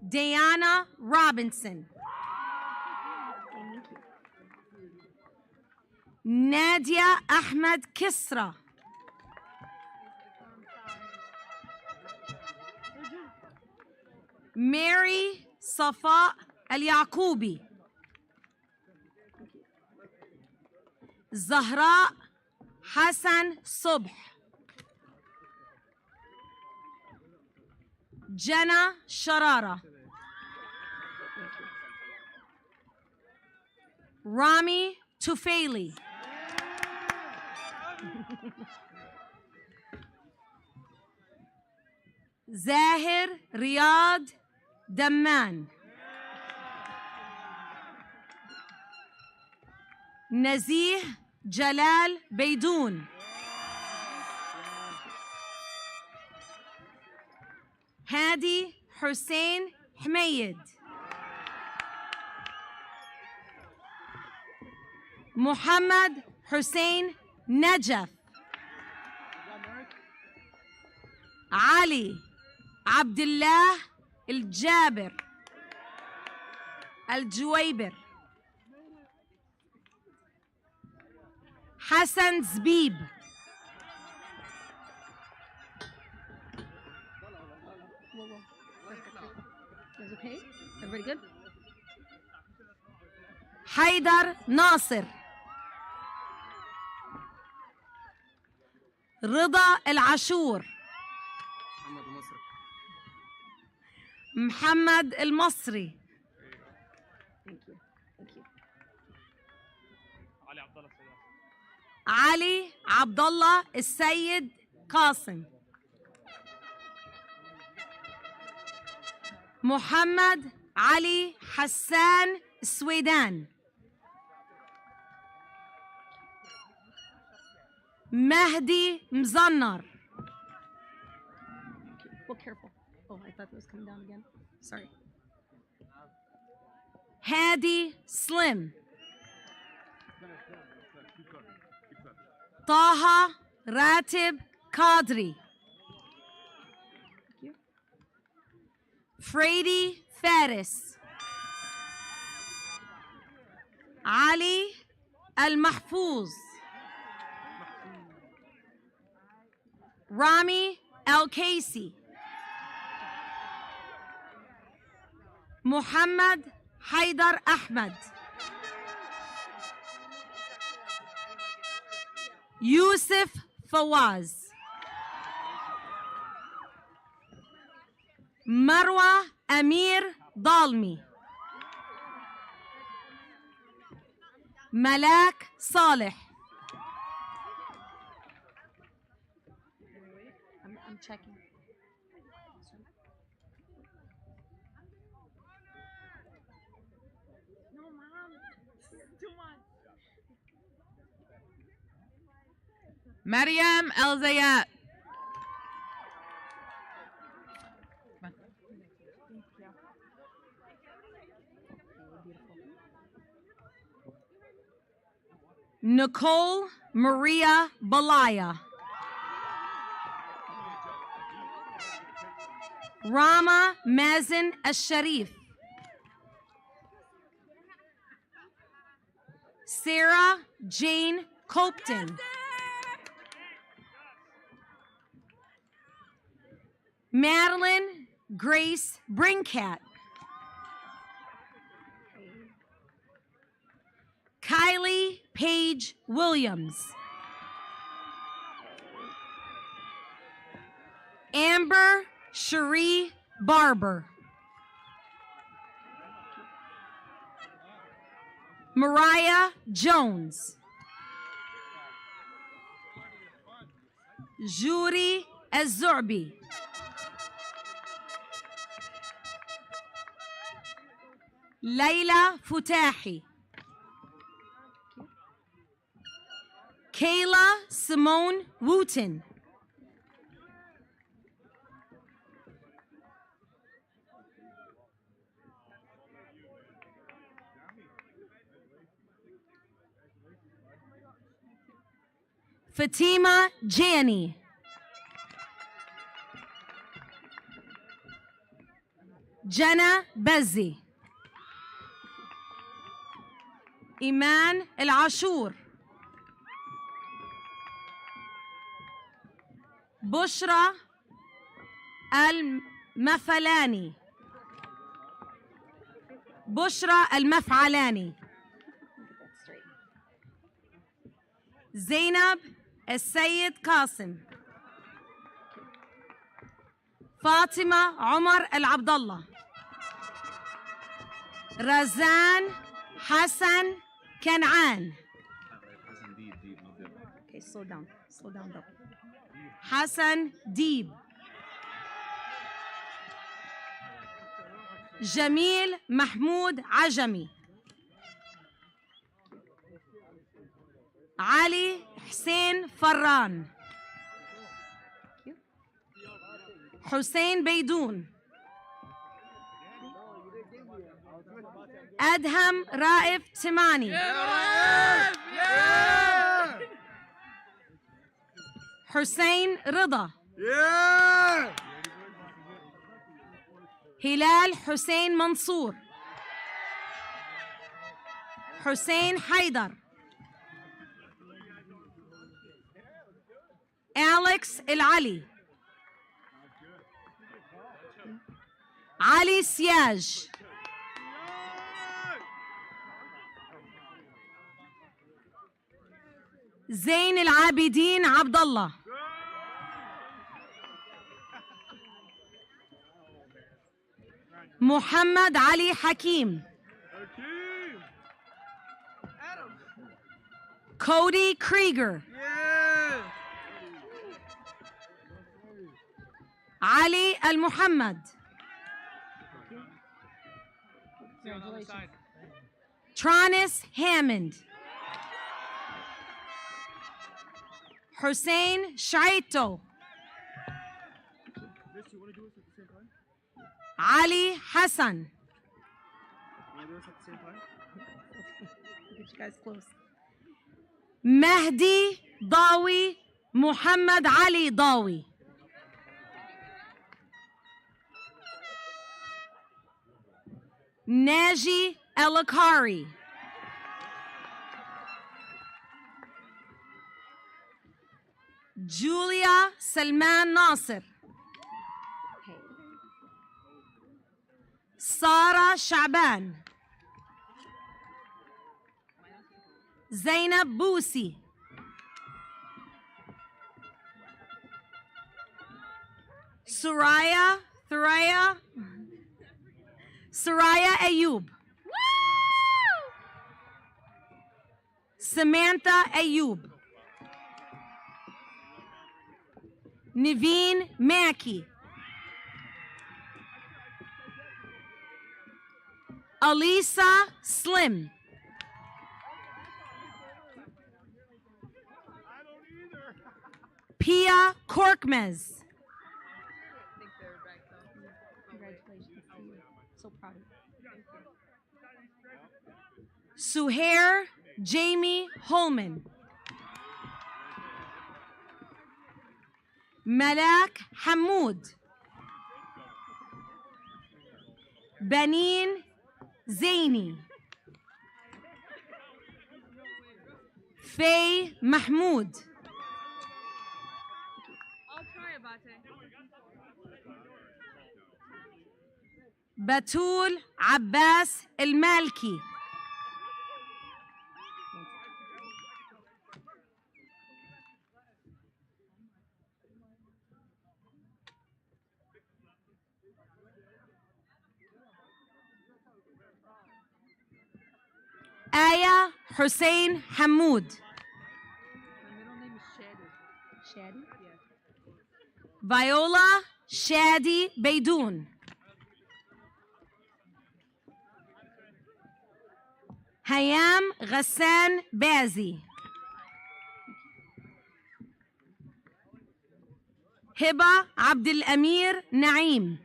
Diana Robinson. Nadia Ahmed Kisra. Mary Safa Al-Yaqubi. زهراء حسن صبح. جنى شرارة. رامي توفيلي. زاهر رياض دمان. نزيه جلال بيدون. هادي حسين حميد. محمد حسين نجف. علي عبد الله الجابر الجويبر. حسن زبيب. حيدر ناصر. رضا العاشور. محمد المصري. علي عبد الله السيد قاسم. محمد علي حسان السويدان. مهدي مزنر. Well, careful. Oh, I thought it was coming down again. Sorry. Hadi Slim. Taha Ratib Qadri. Frady Faris. Ali Al-Mahfouz. Rami Al-Casey. Muhammad Haidar Ahmed. Yusuf Fawaz. Marwa Amir Dalmi. Malak Saleh. I'm checking. No, Mom. Too much. Mariam El Zayat. Nicole Maria Balaya. Rama Mazen Al-Sharif. Sarah Jane Copton. Madeline Grace Brinkat. Kylie Paige Williams. Amber Cherie Barber. Mariah Jones. Juri Az-Zurbi. Layla Futahi. Kayla Simone Wooten. Fatima Jani. Jenna Bezzi. إيمان العاشور. بشرى المفلاني. بشرى المفعلاني. زينب السيد قاسم. فاطمة عمر العبد الله. رزان حسن كنعان. Okay, slow down though. حسن ديب. جميل محمود عجمي. علي حسين فران. حسين بيدون. أدهم رائف تماني. حسين رضا. هلال حسين منصور. حسين حيدر. أليكس العلي. علي سياج. زين العابدين عبد الله. محمد علي حكيم. Cody Krieger. علي المحمد. Tronis Hammond. Hussein Shaito. Ali Hassan. Get you guys close. Mahdi Dawi Muhammad Ali Dawi. Naji Elakari. Julia Salman Nasir. Sara Shaban. Zainab Bousi. Suraya Ayub. Samantha Ayub. Niveen Mackey. Alisa Slim. Pia Korkmaz. Congratulations to you. So proud of you. Suhair Jamie Holman. Malak Hamoud. Banin Zaini. Faye Mahmoud. I'll try, Abate. Batul Abbas El-Malki. Aya Hussein Hamoud. My middle name is Shadi. Shadi? Viola Shadi Beidoun. Hayam Ghassan Bazi. Hiba Abdul Amir Naim.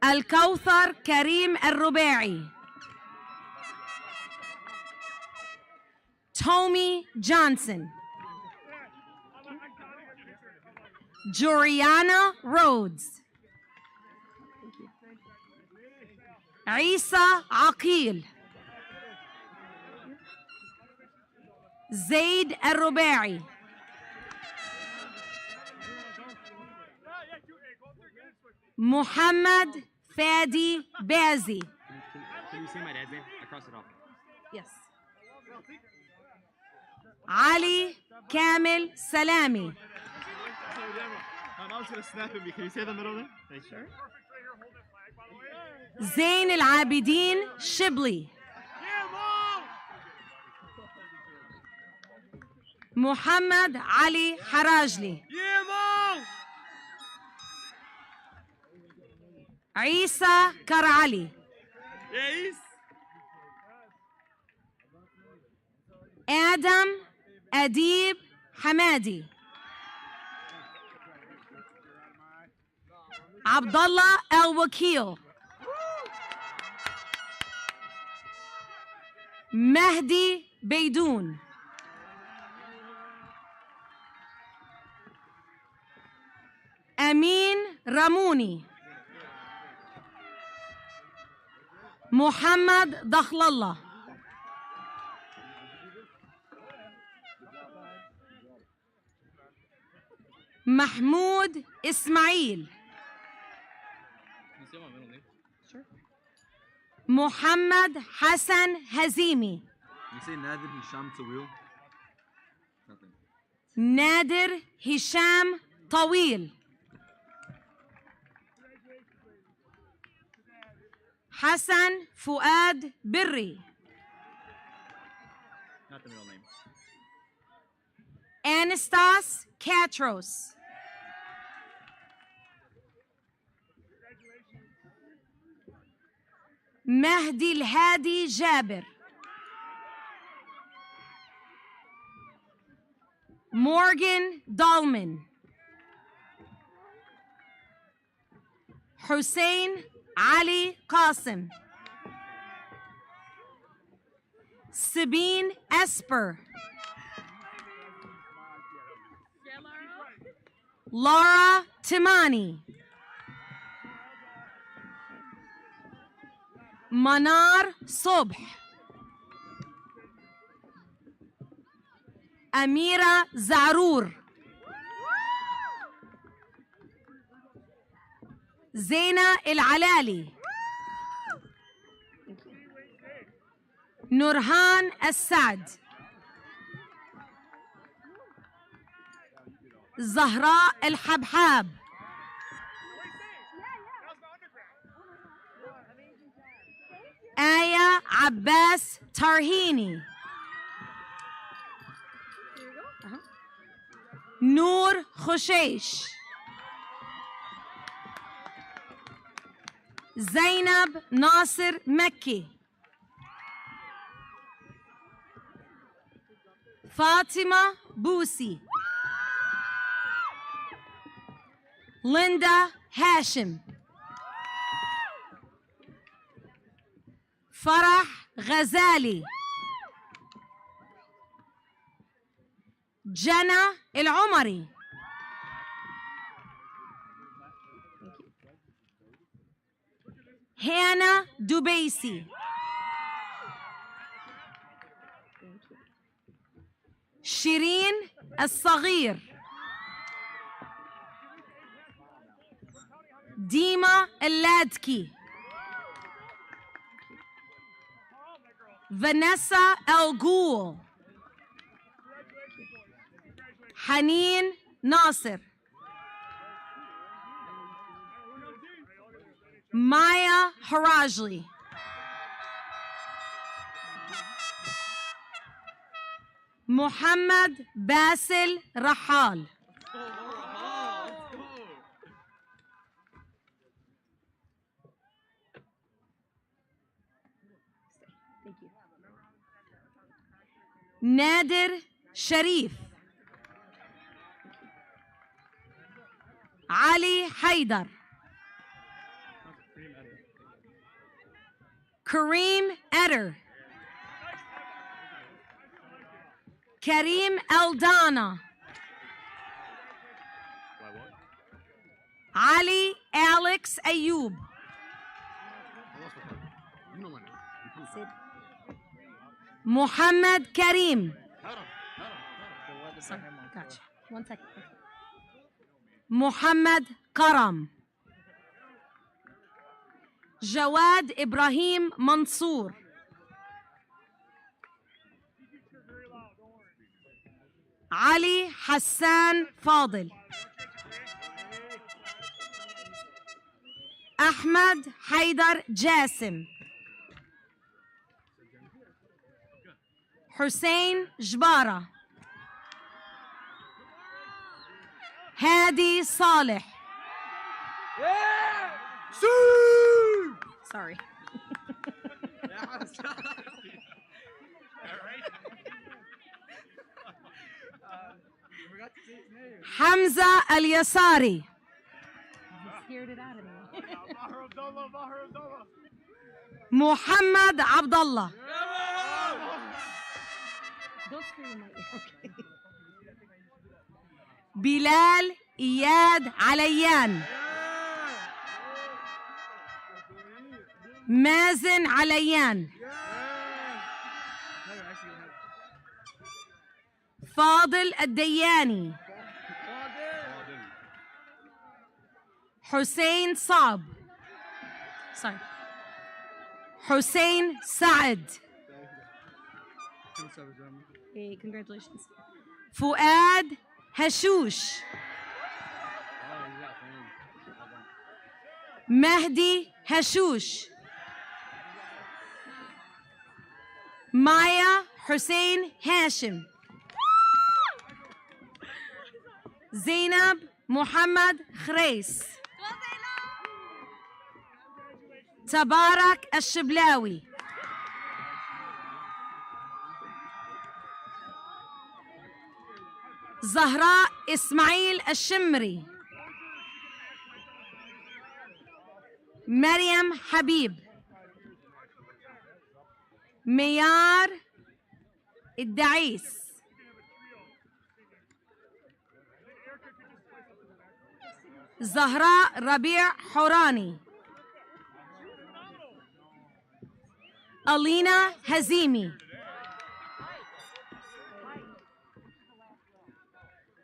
الكوثر كريم الرباعي. Tommy Johnson. Joriana Rhodes. عيسى عقيل. زيد الرباعي. محمد Fadi Bazi. Can you say my dad's name? I crossed it off. Yes. Ali Kamil Salami. I was going to snap at me. Can you say the middle name? Thank you. Zain Al Abidin Shibli. Muhammad Ali Harajli. Isa Karali. Yes. Adam Adib Hamadi. Abdullah El Wakil. Mahdi Beidoun. Amin Ramuni. Muhammad Dakhlallah. Mahmoud Ismail. Can you say my middle name? Sure. Muhammad Hassan Hazimi. Can you say Nadir Hisham Tawil? Nothing. Nadir Hisham طويل. حسن فؤاد بري. Not the middle name. Anastas Katros. مهدي الهادي جابر. Morgan Dahlman. حسين علي قاسم. Sabine Esper. Laura Timani. Manar Sobh. Amira Zarour. زينة العلالي. نورهان السعد. زهراء الحبحاب. آية عباس ترهيني. نور خشيش. زينب ناصر مكي. فاطمة بوسي. ليندا هاشم. فرح غزالي. جنى العمري. هانا دبيسي. شيرين الصغير. ديما اللادكي. فانيسا الجول. حنين ناصر. مايا حراجلي. محمد باسل رحال. نادر شريف. علي حيدر. كريم أدر. كريم ألدانا. علي أليكس أيوب. محمد كريم. محمد كرم. جواد إبراهيم منصور. علي حسان فاضل. أحمد حيدر جاسم. حسين جبارة. هادي صالح. Sorry. حمزة اليساري. محمد عبد الله. بلال إياد عليان. مازن عليان. فاضل الدياني. حسين صعب. Sorry. حسين سعد. Hey, congratulations. فؤاد هشوش. مهدي هشوش. مايا حسين هاشم. زينب محمد خريس. تبارك الشبلاوي. زهراء إسماعيل الشمري. مريم حبيب. ميار الدعيس. زهراء ربيع حوراني. ألينا هزيمي.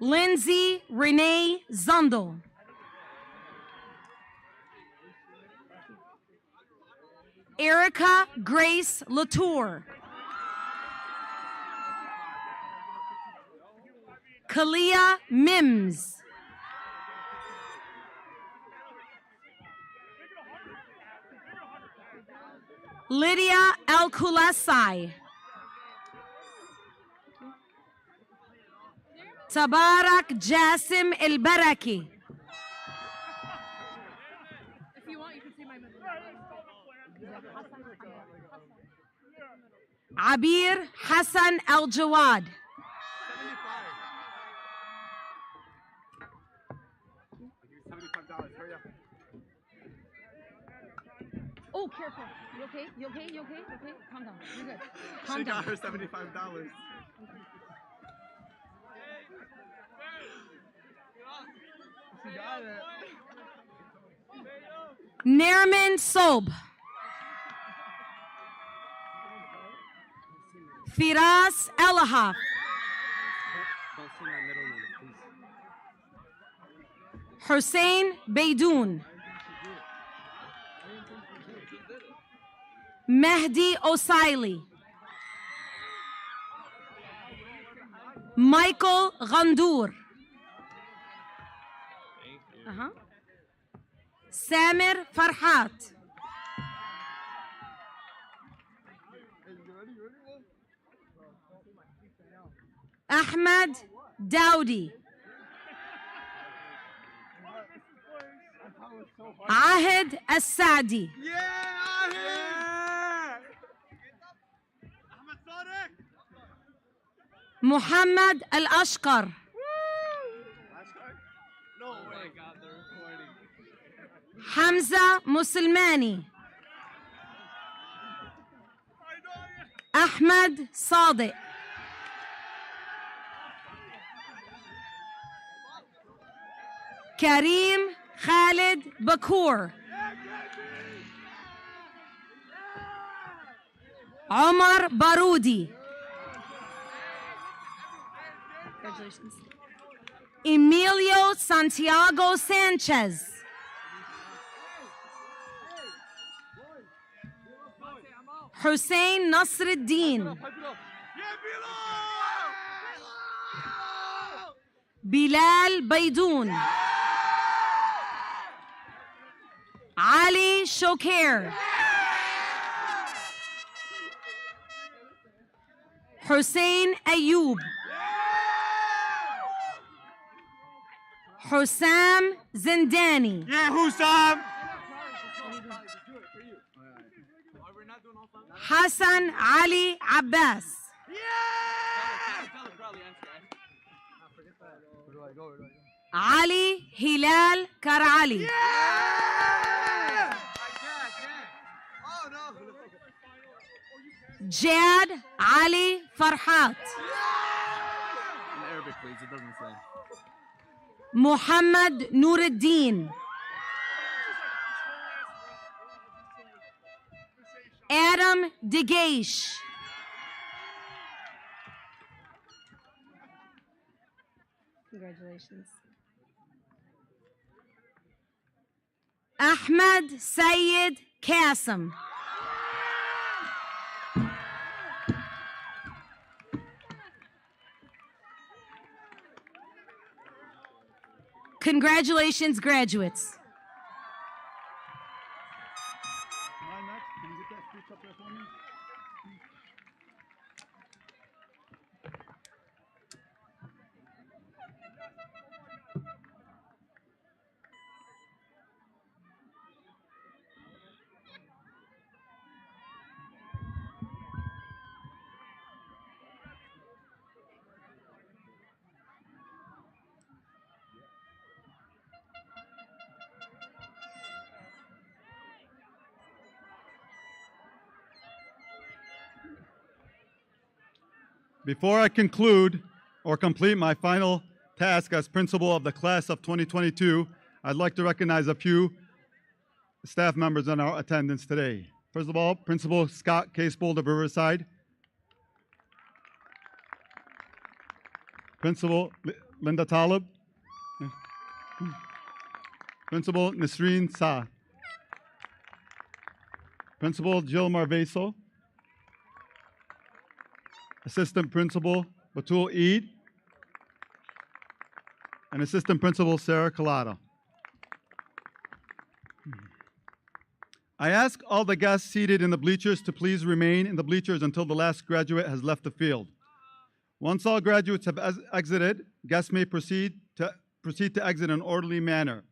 لينزي ريني زندو. Erica Grace Latour. Kalia Mims. Lydia Al-Kulasai. Tabarak Jasim El-Baraki. Abir Hassan Al-Jawad. Oh, careful. You okay? You okay? You okay? Okay? Calm down. You're good. Calm She down. got her $75. She got it. Nerman Sob. Firas Elahaf. Hussein Beidoun. Mehdi Osaili. Michael Ghandour. Samir Farhat. Ahmed Dowdy. Ahid As-Saadi. Muhammad Al-Ashqar. Hamza Musulmani. Ahmed Sadiq. Kareem Khalid Bakour. Omar Baroudi. Congratulations. Emilio Santiago Sanchez. Hussein Nasruddin. Bilal Baidoun. Ali Shokair. Hussein Ayoub. Hussam Zindani. Yeah, Hussam. Hassan Ali Abbas. Ali Hilal Karali. Jad Ali Farhat. In Arabic, please. It doesn't say. Muhammad Nuruddin. Adam Degaish. Congratulations. Ahmed Sayed Qasim. Congratulations, graduates. Before I conclude or complete my final task as principal of the class of 2022, I'd like to recognize a few staff members in our attendance today. First of all, Principal Scott Casebold of Riverside, Principal Linda Talib, Principal Nasreen Sa, Principal Jill Marveso, Assistant Principal Batul Eid, and Assistant Principal Sarah Collada. I ask all the guests seated in the bleachers to please remain in the bleachers until the last graduate has left the field. Once all graduates have exited, guests may proceed to exit in an orderly manner.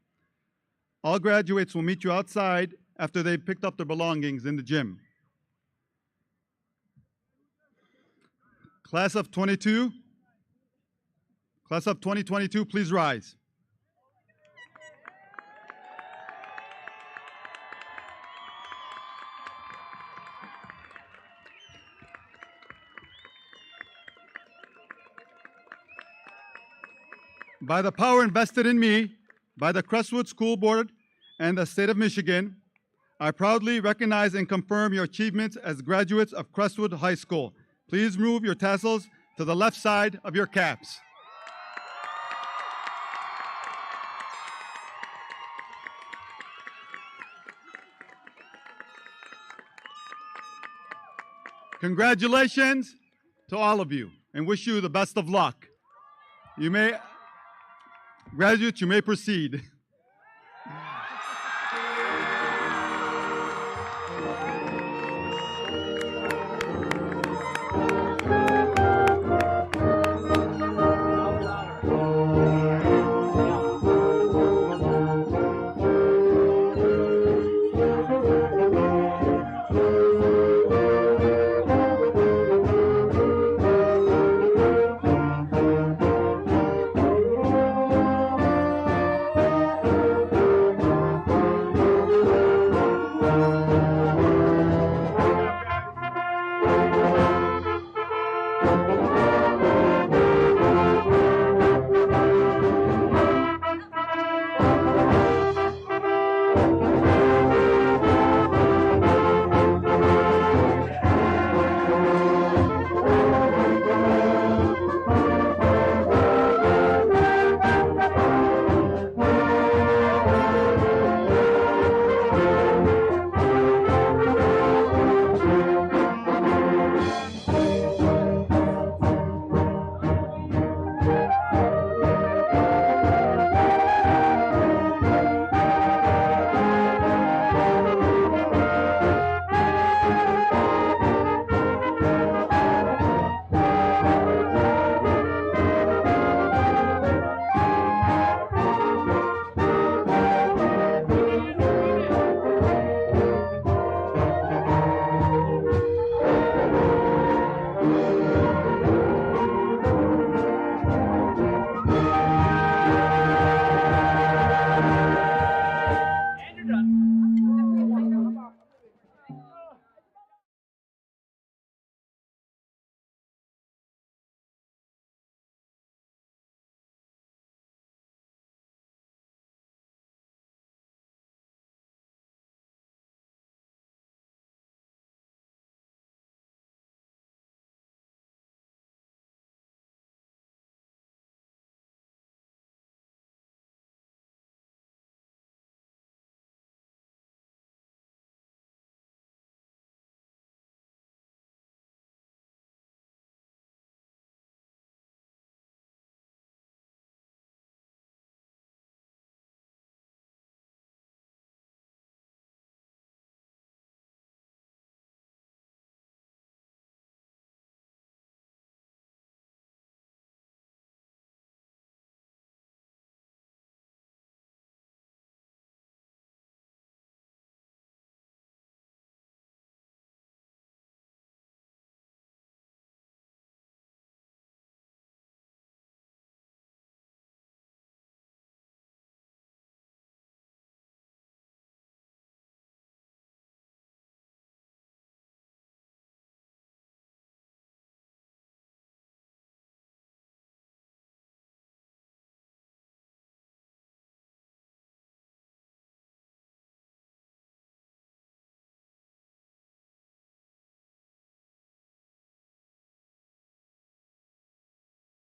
All graduates will meet you outside after they've picked up their belongings in the gym. Class of 2022, please rise. By the power invested in me by the Crestwood School Board and the State of Michigan, I proudly recognize and confirm your achievements as graduates of Crestwood High School. Please move your tassels to the left side of your caps. Congratulations to all of you and wish you the best of luck. Graduates, you may proceed.